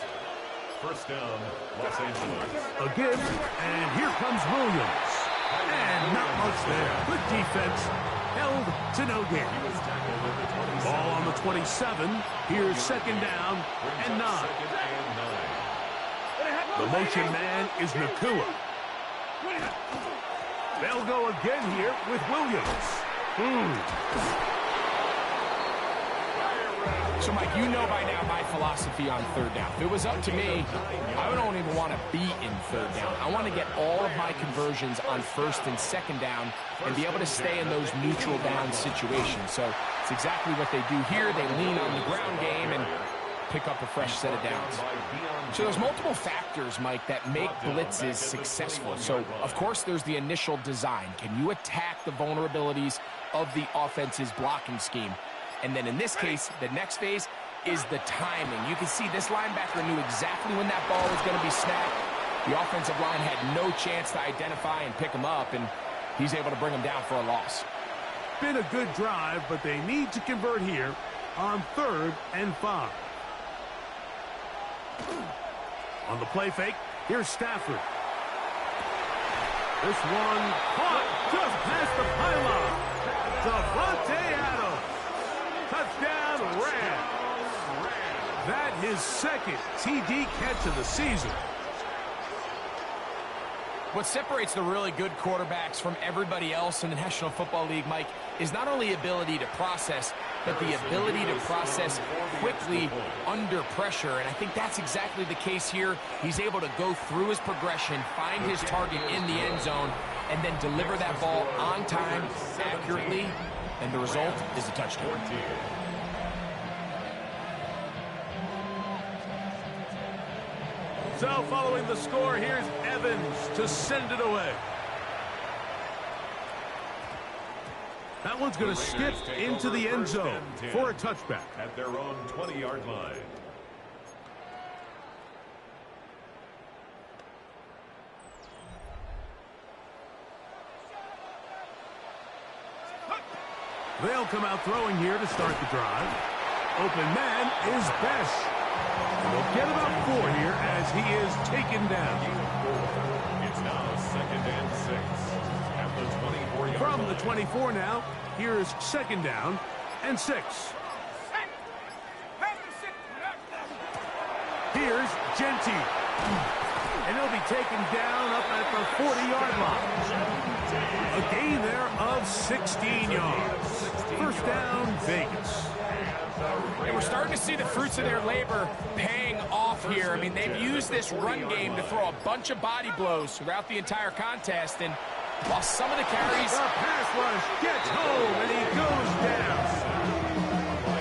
First down, Los Angeles. A give, and here comes Williams. And not much there. Good defense. Held to no gain. Ball on the 27. Here's second down and 9. The motion man is Nakua. They'll go again here with Williams. So, Mike, you know by now my philosophy on third down. If it was up to me, I don't even want to be in third down. I want to get all of my conversions on first and second down and be able to stay in those neutral down situations. So it's exactly what they do here. They lean on the ground game and pick up a fresh set of downs. So there's multiple factors, Mike, that make blitzes successful. So, of course, there's the initial design. Can you attack the vulnerabilities of the offense's blocking scheme? And then in this case, the next phase is the timing. You can see this linebacker knew exactly when that ball was going to be snapped. The offensive line had no chance to identify and pick him up, and he's able to bring him down for a loss. Been a good drive, but they need to convert here on 3rd and 5. On the play fake, here's Stafford. This one caught just past the pylon. Davante Adams. Touchdown, Rams. That his second TD catch of the season. What separates the really good quarterbacks from everybody else in the National Football League, Mike, is not only ability to process, but the ability to process quickly under pressure. And I think that's exactly the case here. He's able to go through his progression, find his target in the end zone, and then deliver that ball on time, accurately, and the result is a touchdown. So following the score, here's Evans to send it away. That one's going to skip into the end zone for a touchback. At their own 20-yard line. They'll come out throwing here to start the drive. Open man is Besh. They'll get about 4 here as he is taken down. It's now 2nd and 6. At the 24-yard From line. the 24 now, here's second down and 6. Here's Genty. And he'll be taken down up at the 40-yard line. A gain there of 16 yards. First down, Vegas. And we're starting to see the fruits of their labor paying off here. I mean, they've used this run game to throw a bunch of body blows throughout the entire contest. And while some of the carries... The pass rush gets home, and he goes down.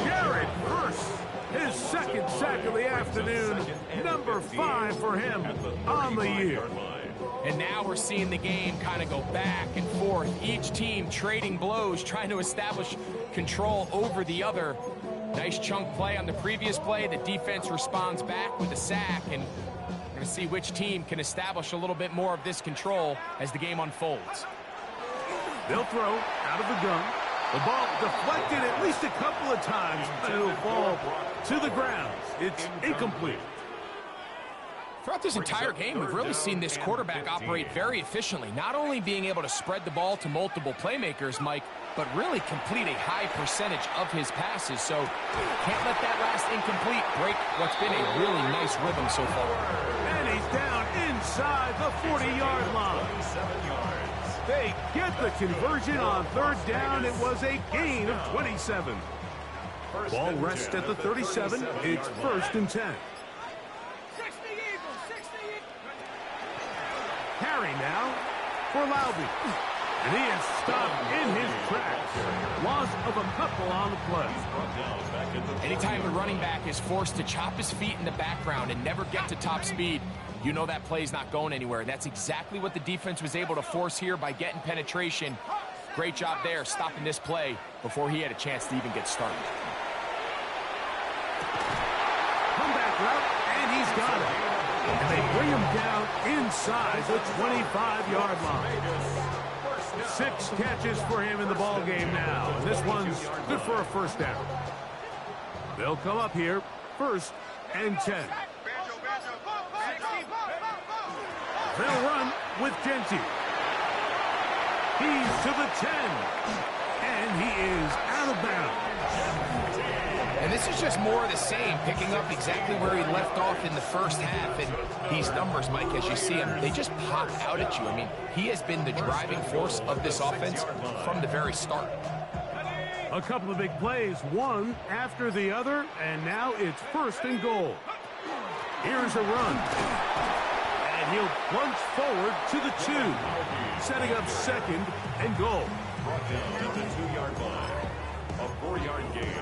Jared Hurst, his second sack of the afternoon. Number 5 for him on the year. And now we're seeing the game kind of go back and forth. Each team trading blows, trying to establish control over the other. Nice chunk play on the previous play. The defense responds back with a sack, and we're going to see which team can establish a little bit more of this control as the game unfolds. They'll throw out of the gun. The ball deflected at least a couple of times, but it'll fall to the ground. It's incomplete. Throughout this entire game, we've really seen this quarterback operate very efficiently, not only being able to spread the ball to multiple playmakers, Mike, but really complete a high percentage of his passes. So can't let that last incomplete break what's been a really nice rhythm so far. And he's down inside the 40-yard line. They get the conversion on third down. It was a gain of 27. Ball rests at the 37. It's 1st and 10. Carry now for Laube. And he is stopped in his tracks. Loss of a couple on the play. Anytime the running back is forced to chop his feet in the background and never get to top speed, you know that play's not going anywhere. And that's exactly what the defense was able to force here by getting penetration. Great job there, stopping this play before he had a chance to even get started. Comeback route, and he's got it. And they bring him down inside the 25-yard line. 6 catches for him in the ball game now. And this one's good for a first down. They'll come up here, 1st and 10. They'll run with Genty. He's to the 10. And he is out of bounds. And this is just more of the same, picking up exactly where he left off in the first half. And these numbers, Mike, as you see them, they just pop out at you. I mean, he has been the driving force of this offense from the very start. A couple of big plays, one after the other, and now it's 1st and goal. Here's a run. And he'll plunge forward to the 2, setting up 2nd and goal. Brought down at the 2-yard line. A 4-yard gain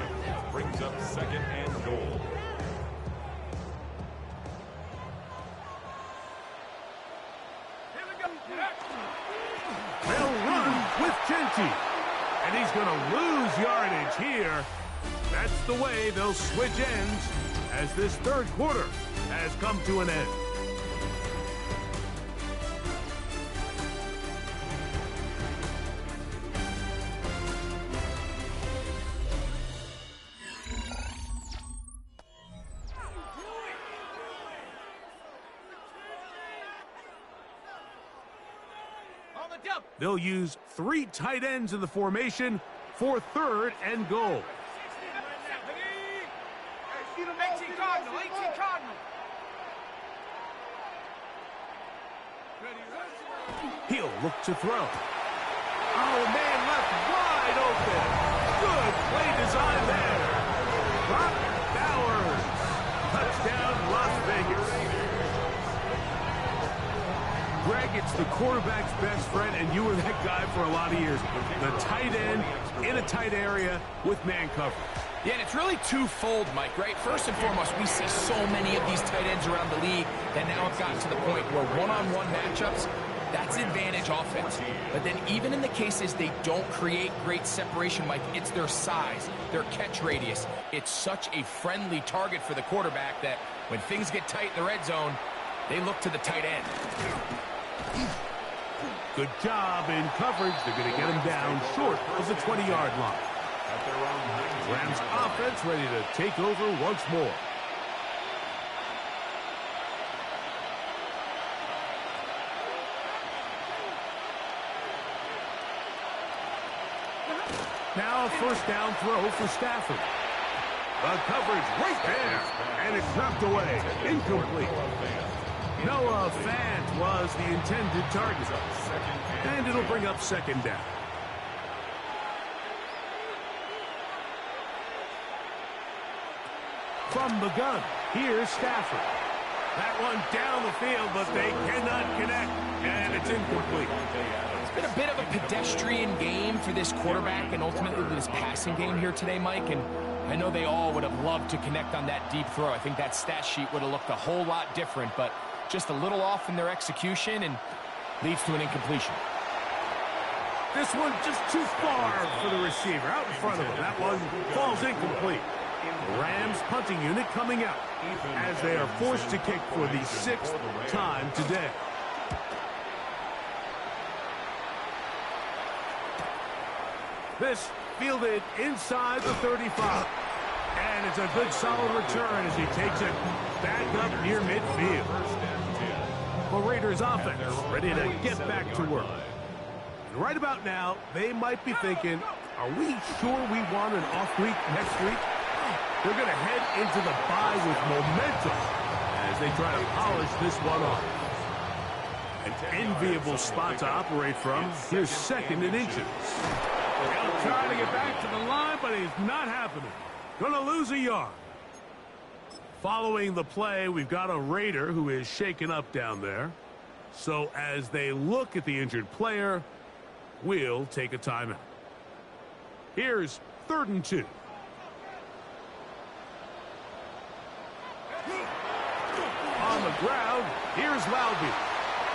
brings up 2nd and goal. They'll run with Genty. And he's going to lose yardage here. That's the way they'll switch ends as this 3rd quarter has come to an end. They'll use 3 tight ends in the formation for 3rd and goal. 18 Cardinal. He'll look to throw. Oh, man, left wide open. Good play design there. Brock Bowers. Touchdown, Las Vegas. Greg, it's the quarterback's best friend, and you were that guy for a lot of years. The tight end in a tight area with man coverage. Yeah, and it's really twofold, Mike, right? First and foremost, we see so many of these tight ends around the league that now have gotten to the point where one-on-one matchups, that's advantage offense. But then even in the cases they don't create great separation, Mike, it's their size, their catch radius. It's such a friendly target for the quarterback that when things get tight in the red zone, they look to the tight end. Good job in coverage. They're going to get him down short of the 20-yard line. Rams offense ready to take over once more. Now a 1st down throw for Stafford. The coverage right there, and it's knocked away. Incomplete. Noah Fant was the intended target. And it'll bring up 2nd down. From the gun, here's Stafford. That one down the field, but they cannot connect, and it's incomplete. It's been a bit of a pedestrian game for this quarterback and ultimately this passing game here today, Mike, and I know they all would have loved to connect on that deep throw. I think that stat sheet would have looked a whole lot different, but just a little off in their execution and leads to an incompletion. This one just too far for the receiver, out in front of him. That one falls incomplete. The Rams punting unit coming out as they are forced to kick for the 6th time today. This fielded inside the 35. And it's a good solid return as he takes it back up near midfield. The Raiders offense ready to get back to work. And right about now, they might be thinking, are we sure we want an off week next week? They're going to head into the bye with momentum as they try to polish this one off. An enviable spot to operate from. Here's 2nd and inches. He'll try to get back to the line, but it's not happening. Going to lose a yard. Following the play, we've got a Raider who is shaken up down there. So as they look at the injured player, will take a timeout. Here's 3rd and 2. On the ground, here's Laube.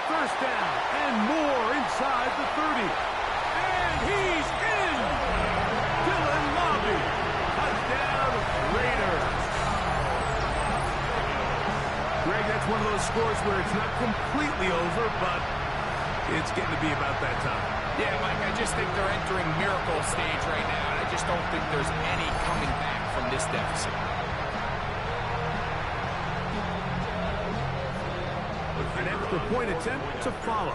1st down and more inside the 30. And he's in! Dylan Laube. Touchdown, Raiders. Greg, that's one of those scores where it's not completely over, but it's getting to be about that time. Yeah, Mike, I just think they're entering miracle stage right now, and I just don't think there's any coming back from this deficit. An extra point attempt to follow.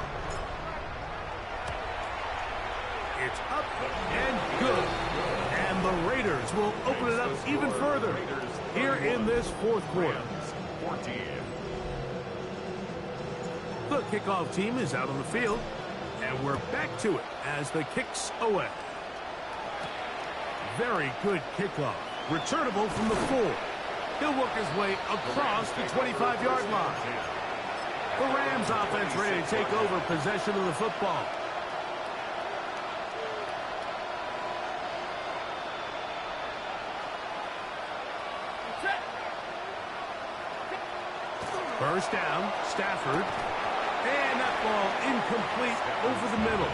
It's up and good. And the Raiders will open it up even further here in this 4th quarter. 14. The kickoff team is out on the field, and we're back to it as the kick's away. Very good kickoff. Returnable from the 4. He'll work his way across the 25-yard line. The Rams offense ready to take over possession of the football. First down, Stafford. And that ball incomplete over the middle.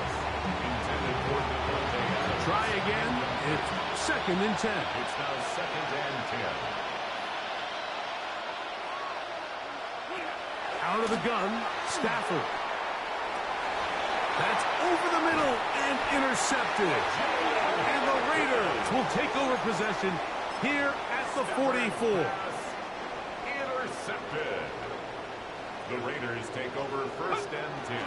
Try again. It's 2nd and 10. It's now 2nd and 10. Out of the gun, Stafford. That's over the middle and intercepted. And the Raiders will take over possession here at the 44. Intercepted. The Raiders take over 1st and 10.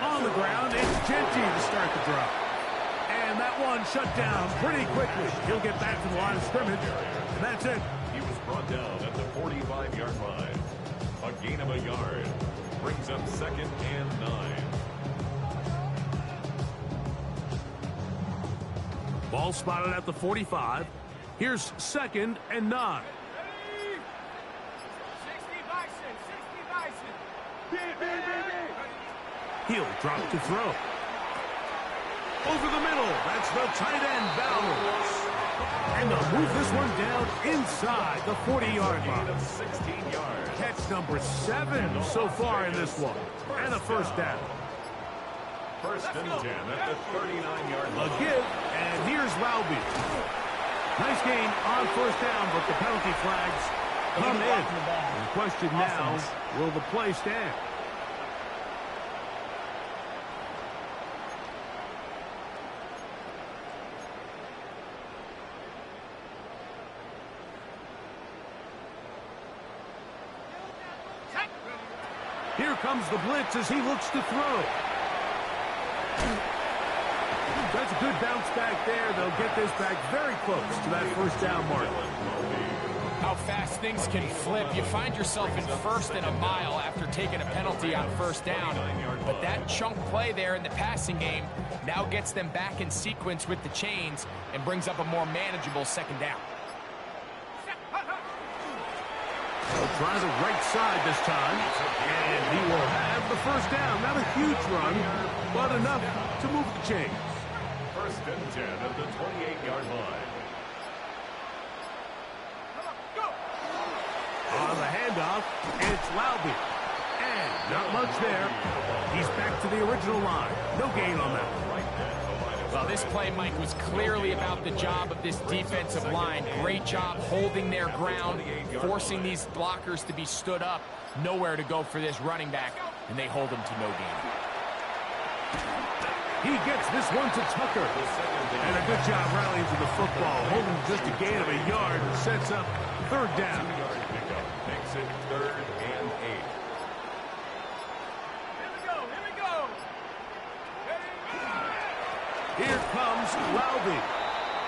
On the ground, it's Genty to start the drive. And that one shut down pretty quickly. He'll get back to the line of scrimmage. And that's it. He was brought down at the 45-yard line. A gain of a yard. Brings up 2nd and 9. Ball spotted at the 45. Here's 2nd and 9. 60 Bison. He'll drop to throw. Over the middle. That's the tight end, Bowers. And they'll move this one down inside the 40-yard line. 16 yards. Catch number 7 so far in this one. And a 1st down. 1st and 10 at the 39-yard A line. give, and here's Laube. Nice gain on 1st down, but the penalty flags come in. The question now, will the play stand? Here comes the blitz as he looks to throw. That's a good bounce back there. They'll get this back very close to that 1st down mark. How fast things can flip. You find yourself in 1st and a mile after taking a penalty on 1st down. But that chunk play there in the passing game now gets them back in sequence with the chains and brings up a more manageable 2nd down. They'll try the right side this time, and he will have the 1st down. Not a huge run, but enough to move the chains. 1st and 10 at the 28-yard line. On the handoff, it's Laube. And not much there. He's back to the original line. No gain on that. Well, this play, Mike, was clearly about the job of this defensive line. Great job holding their ground, forcing these blockers to be stood up. Nowhere to go for this running back, and they hold him to no gain. He gets this one to Tucker. And a good job rallying to the football. Holding just a gain of a yard. Sets up 3rd down. Makes it 3rd and 8. Here comes Laube.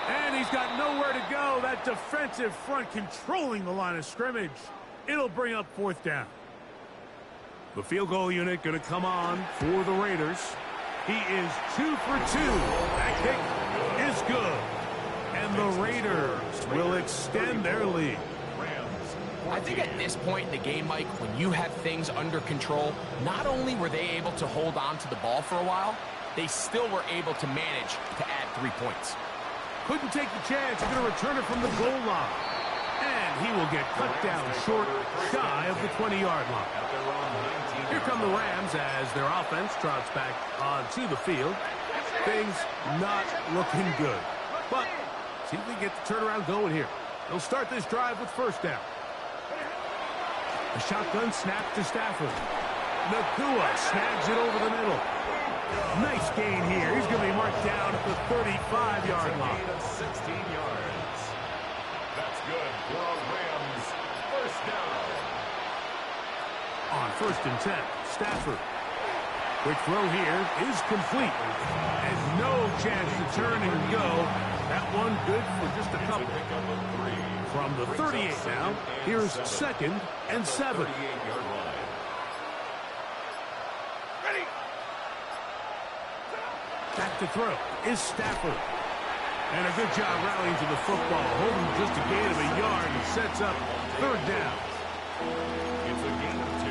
And he's got nowhere to go. That defensive front controlling the line of scrimmage. It'll bring up 4th down. The field goal unit going to come on for the Raiders. He is 2 for 2. That kick is good. And the Raiders will extend their lead. I think at this point in the game, Mike, when you have things under control, not only were they able to hold on to the ball for a while, they still were able to manage to add 3 points. Couldn't take the chance. They're going to return it from the goal line. And he will get cut down short, shy of the 20-yard line. Here come the Rams as their offense trots back onto the field. Things not looking good. But see if we get the turnaround going here. They'll start this drive with first down. A shotgun snap to Stafford. Nakua snags it over the middle. Nice gain here. He's going to be marked down at the 35-yard line. 16 yards. That's good for a Rams first down. On 1st and 10, Stafford. Quick throw here is complete. And no chance to turn and go. That one good for just a couple. From the 38 now, here's 2nd and 7. Back to throw is Stafford. And a good job rallying to the football. Holding just a gain of a yard and sets up 3rd down. It's a gain of 2.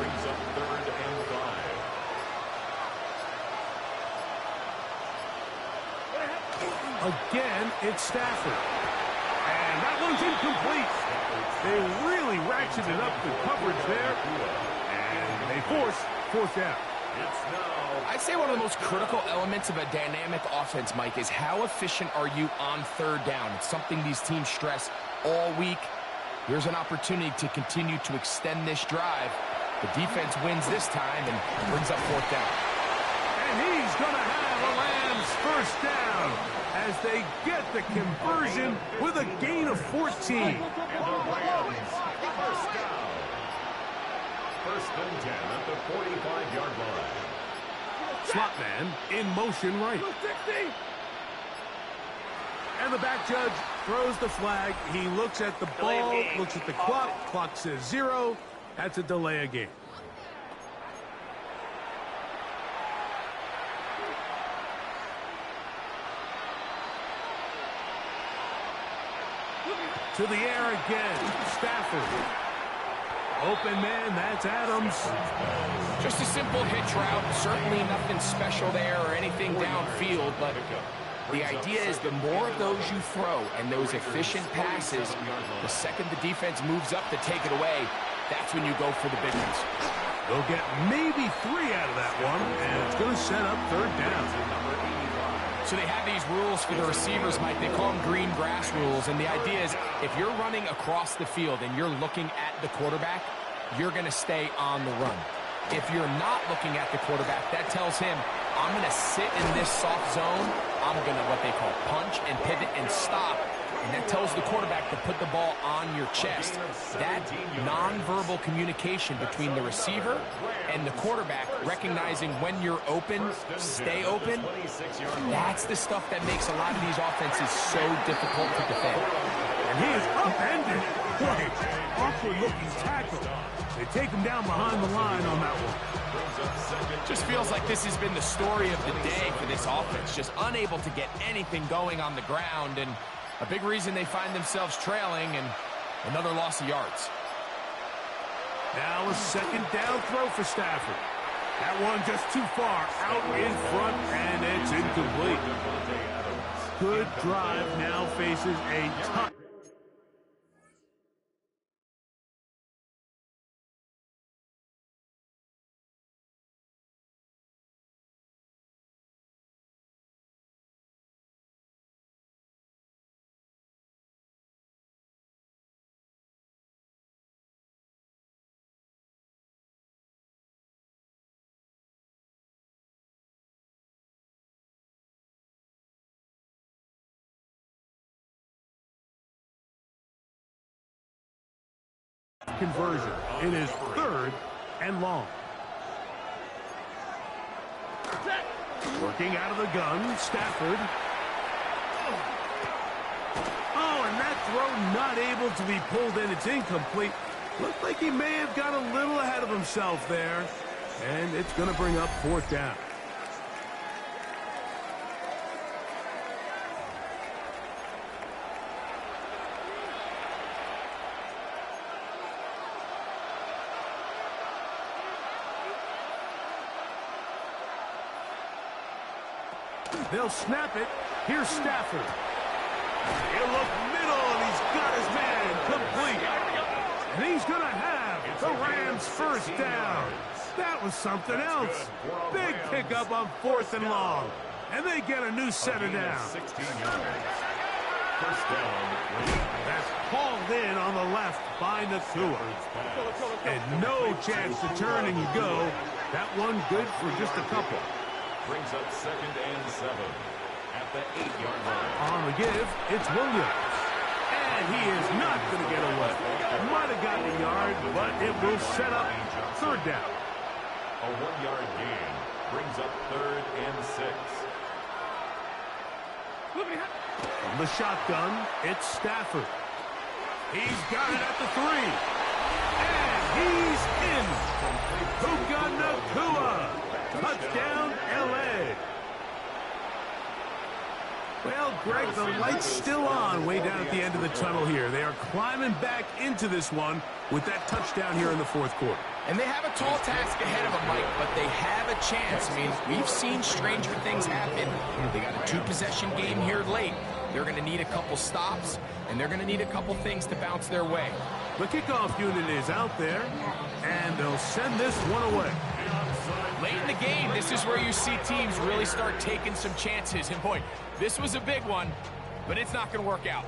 Brings up 3rd and 5. Again, it's Stafford. And that one's incomplete. They really ratcheted up the coverage there. And they force 4th down. I'd say one of the most critical elements of a dynamic offense, Mike, is how efficient are you on 3rd down. It's something these teams stress all week. Here's an opportunity to continue to extend this drive. The defense wins this time and brings up 4th down. And he's going to have a Rams first down as they get the conversion with a gain of 14. And the Rams first down. 1st and 10 at the 45-yard line. Slot man in motion right. And the back judge throws the flag. He looks at the ball, looks at the clock. Clock says 0. That's a delay of game. To the air again. Stafford. Open man, that's Adams. Just a simple hitch route. Certainly nothing special there or anything downfield, but the idea is the more of those you throw and those efficient passes, the second the defense moves up to take it away, that's when you go for the big ones. They'll get maybe 3 out of that one, and it's going to set up 3rd down. So they have these rules for the receivers, Mike. They call them green grass rules, and the idea is if you're running across the field and you're looking at the quarterback, you're going to stay on the run. If you're not looking at the quarterback, that tells him, I'm going to sit in this soft zone. I'm going to what they call punch and pivot and stop. And that tells the quarterback to put the ball on your chest. That nonverbal communication between the receiver and the quarterback, recognizing when you're open, stay open, that's the stuff that makes a lot of these offenses so difficult to defend. And he is upended. Boy, awkward-looking tackle. They take him down behind the line on that one. Just feels like this has been the story of the day for this offense. Just unable to get anything going on the ground, and a big reason they find themselves trailing and another loss of yards. Now a 2nd down throw for Stafford. That one just too far out in front, and it's incomplete. Good drive now faces a tough. Conversion. It is 3rd and long. Working out of the gun, Stafford. Oh, and that throw not able to be pulled in. It's incomplete. Looked like he may have got a little ahead of himself there. And it's going to bring up 4th down. They'll snap it. Here's Stafford. He'll look middle, and he's got his man complete. And he's going to have the Rams first down. That was something else. Big pickup on 4th and long. And they get a new set of down. 16 yards. First down. That's hauled in on the left by Nakua. And no chance to turn and go. That one good for just a couple. Brings up 2nd and 7 at the 8-yard line. On the give, it's Williams. And he is not going to get away. Might have gotten a yard, but it will set up 3rd down. A 1-yard gain brings up 3rd and 6. From the shotgun, it's Stafford. He's got it at the 3. And he's in. Puka Nakua. Touchdown, L.A. Well, Greg, the light's still on way down at the end of the tunnel here. They are climbing back into this one with that touchdown here in the 4th quarter. And they have a tall task ahead of them, Mike, but they have a chance. I mean, we've seen stranger things happen. They got a 2-possession game here late. They're going to need a couple stops, and they're going to need a couple things to bounce their way. The kickoff unit is out there, and they'll send this one away. Late in the game, this is where you see teams really start taking some chances. And boy, this was a big one, but it's not going to work out.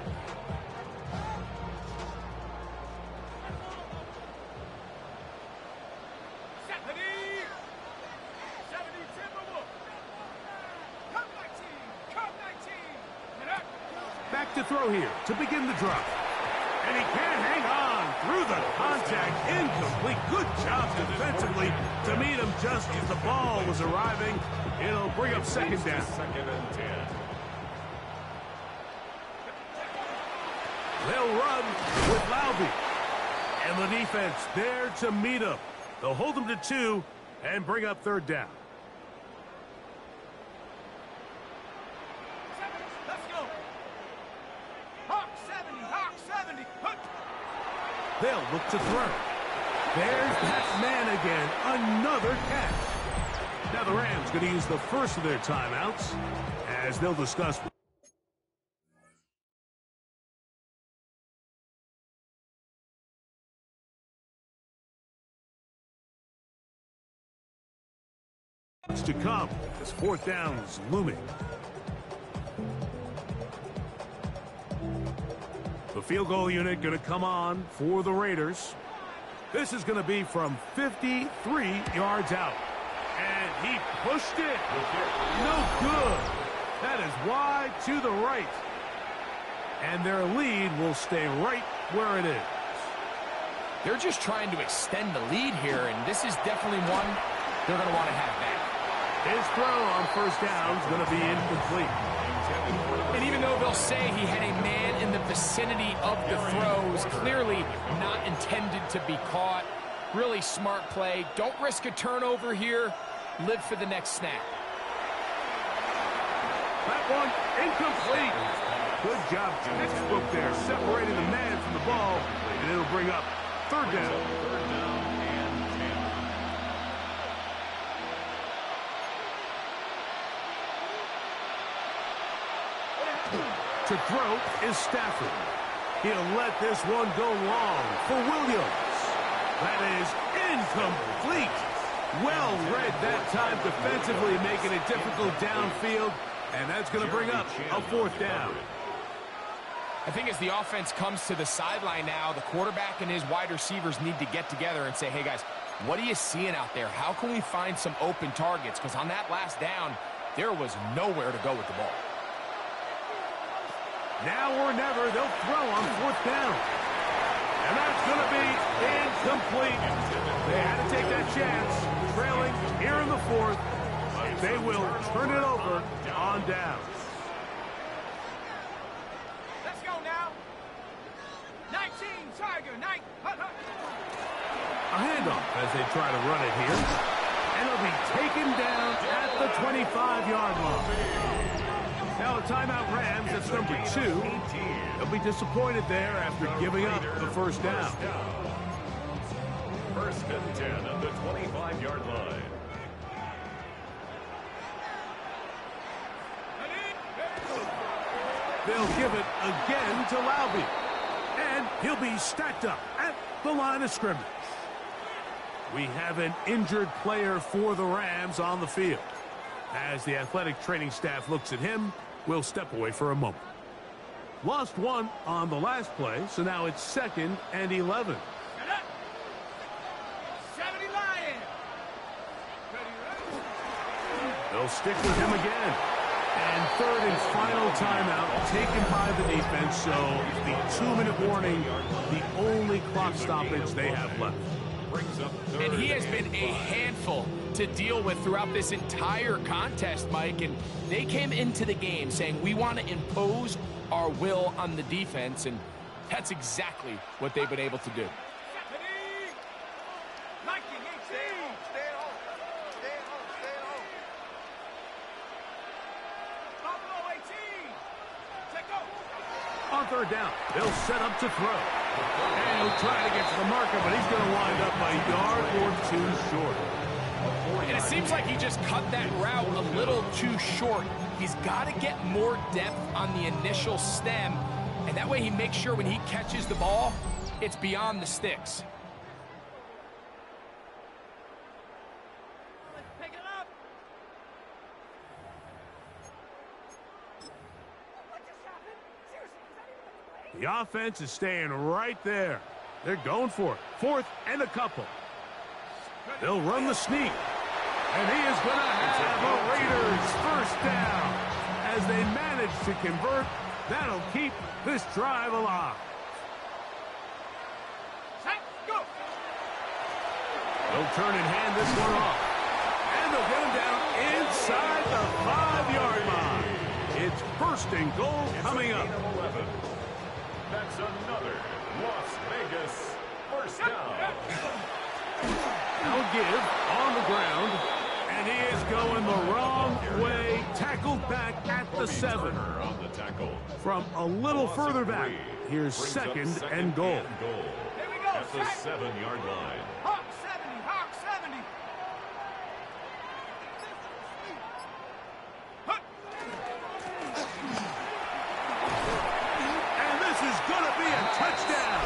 Back to throw here to begin the drop. And he can't hang on through the contact. Incomplete. Good job defensively to meet him just as the ball was arriving. It'll bring up 2nd down. 2nd and 10. They'll run with Laube. And the defense there to meet him. They'll hold him to 2 and bring up 3rd down. They'll look to throw. There's that man again. Another catch. Now the Rams going to use the first of their timeouts as they'll discuss. What's to come as 4th down is looming. The field goal unit going to come on for the Raiders. This is going to be from 53 yards out. And he pushed it. No good. That is wide to the right. And their lead will stay right where it is. They're just trying to extend the lead here, and this is definitely one they're going to want to have back. His throw on 1st down is going to be incomplete. And even though they'll say he had a man in the vicinity of the throws, clearly not intended to be caught. Really smart play. Don't risk a turnover here. Live for the next snap. That one incomplete. Good job, textbook there, separating the man from the ball, and it'll bring up 3rd down. 3rd down and 10. To throw is Stafford. He'll let this one go long for Williams. That is incomplete. Well read that time defensively, making it difficult downfield, and that's going to bring up a 4th down. I think as the offense comes to the sideline now, the quarterback and his wide receivers need to get together and say, hey, guys, what are you seeing out there? How can we find some open targets? Because on that last down, there was nowhere to go with the ball. Now or never, they'll throw on 4th down. And that's going to be incomplete. They had to take that chance. Trailing here in the 4th. They will turn it over on downs. Let's go now. 19, Tiger, 9. A handoff as they try to run it here. And it'll be taken down at the 25-yard line. Now a timeout Rams, that's number 2. They'll be disappointed there after giving up the 1st down. 1st and 10 at the 25-yard line. They'll give it again to Laube. And he'll be stacked up at the line of scrimmage. We have an injured player for the Rams on the field. As the athletic training staff looks at him, we'll step away for a moment. Lost one on the last play, so now it's 2nd and 11. They'll stick with him again. And 3rd and final timeout taken by the defense, so the 2-minute warning, the only clock stoppage they have left. And he has been a handful to deal with throughout this entire contest, Mike. And they came into the game saying, we want to impose our will on the defense, and that's exactly what they've been able to do. On 3rd down, they'll set up to throw. And he'll try to get to the marker, but he's going to wind up a yard or 2 short. And it seems like he just cut that route a little too short. He's got to get more depth on the initial stem, and that way he makes sure when he catches the ball, it's beyond the sticks. The offense is staying right there. They're going for it. 4th and a couple. They'll run the sneak. And he is going to have a Raiders first down. As they manage to convert, that'll keep this drive alive. They'll turn and hand this one off. And they'll get him down inside the 5-yard line. It's 1st and goal coming up. That's another Las Vegas first down. Now give on the ground, and he is going the wrong way. Tackled back at the 7. On the tackle. From a little further back, here's 2nd and goal. At the 7-yard line. Hawk 70, Hawk 70. And this is going to be a touchdown.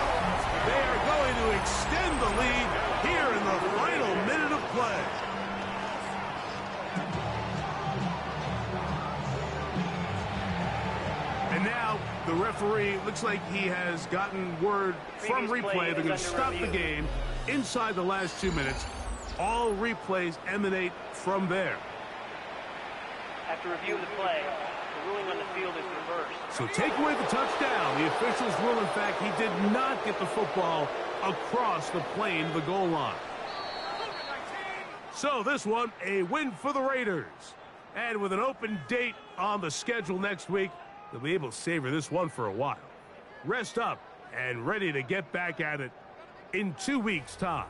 They are going to extend the lead here in the final minute of play. And now the referee looks like he has gotten word from replay. They're going to stop the game inside the last 2 minutes. All replays emanate from there. After review of the play, the ruling on the field is reversed. So take away the touchdown. The officials rule, in fact, he did not get the football across the plane to the goal line. So this one, a win for the Raiders. And with an open date on the schedule next week, they'll be able to savor this one for a while. Rest up and ready to get back at it in 2 weeks' time.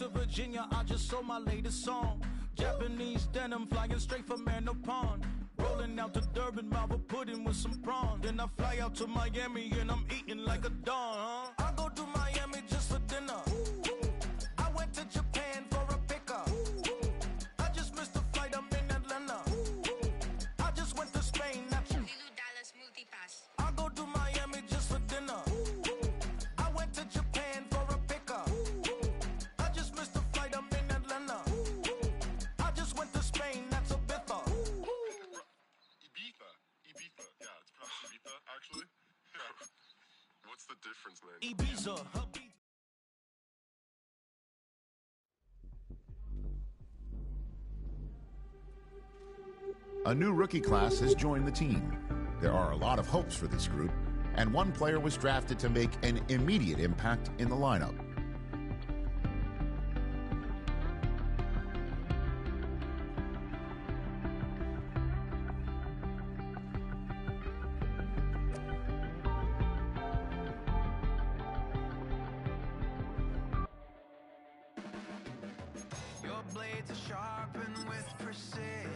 to Virginia, I just sold my latest song. Japanese denim, flying straight from Manapon. Rolling out to Durban, mouth a pudding with some prawn. Then I fly out to Miami and I'm eating like a don, huh? I go to Miami just for dinner. I went to Japan for a pickup. I just missed the flight, I'm in Atlanta. I just went to Spain, not you. I go to Miami just for dinner. I went to Japan for a pickup. I just missed the flight, I'm in Atlanta. I just went to Spain, that's a bitha. Ibiza. Yeah, it's pronounced Ibiza, actually. Yeah. What's the difference, man? Ibiza. A new rookie class has joined the team. There are a lot of hopes for this group, and one player was drafted to make an immediate impact in the lineup. Your blades are sharpened with precision,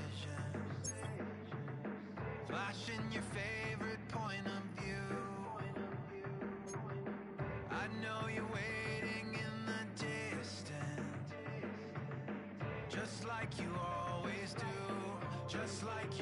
flashing your favorite point of view. I know you're waiting in the distance, just like you always do, just like you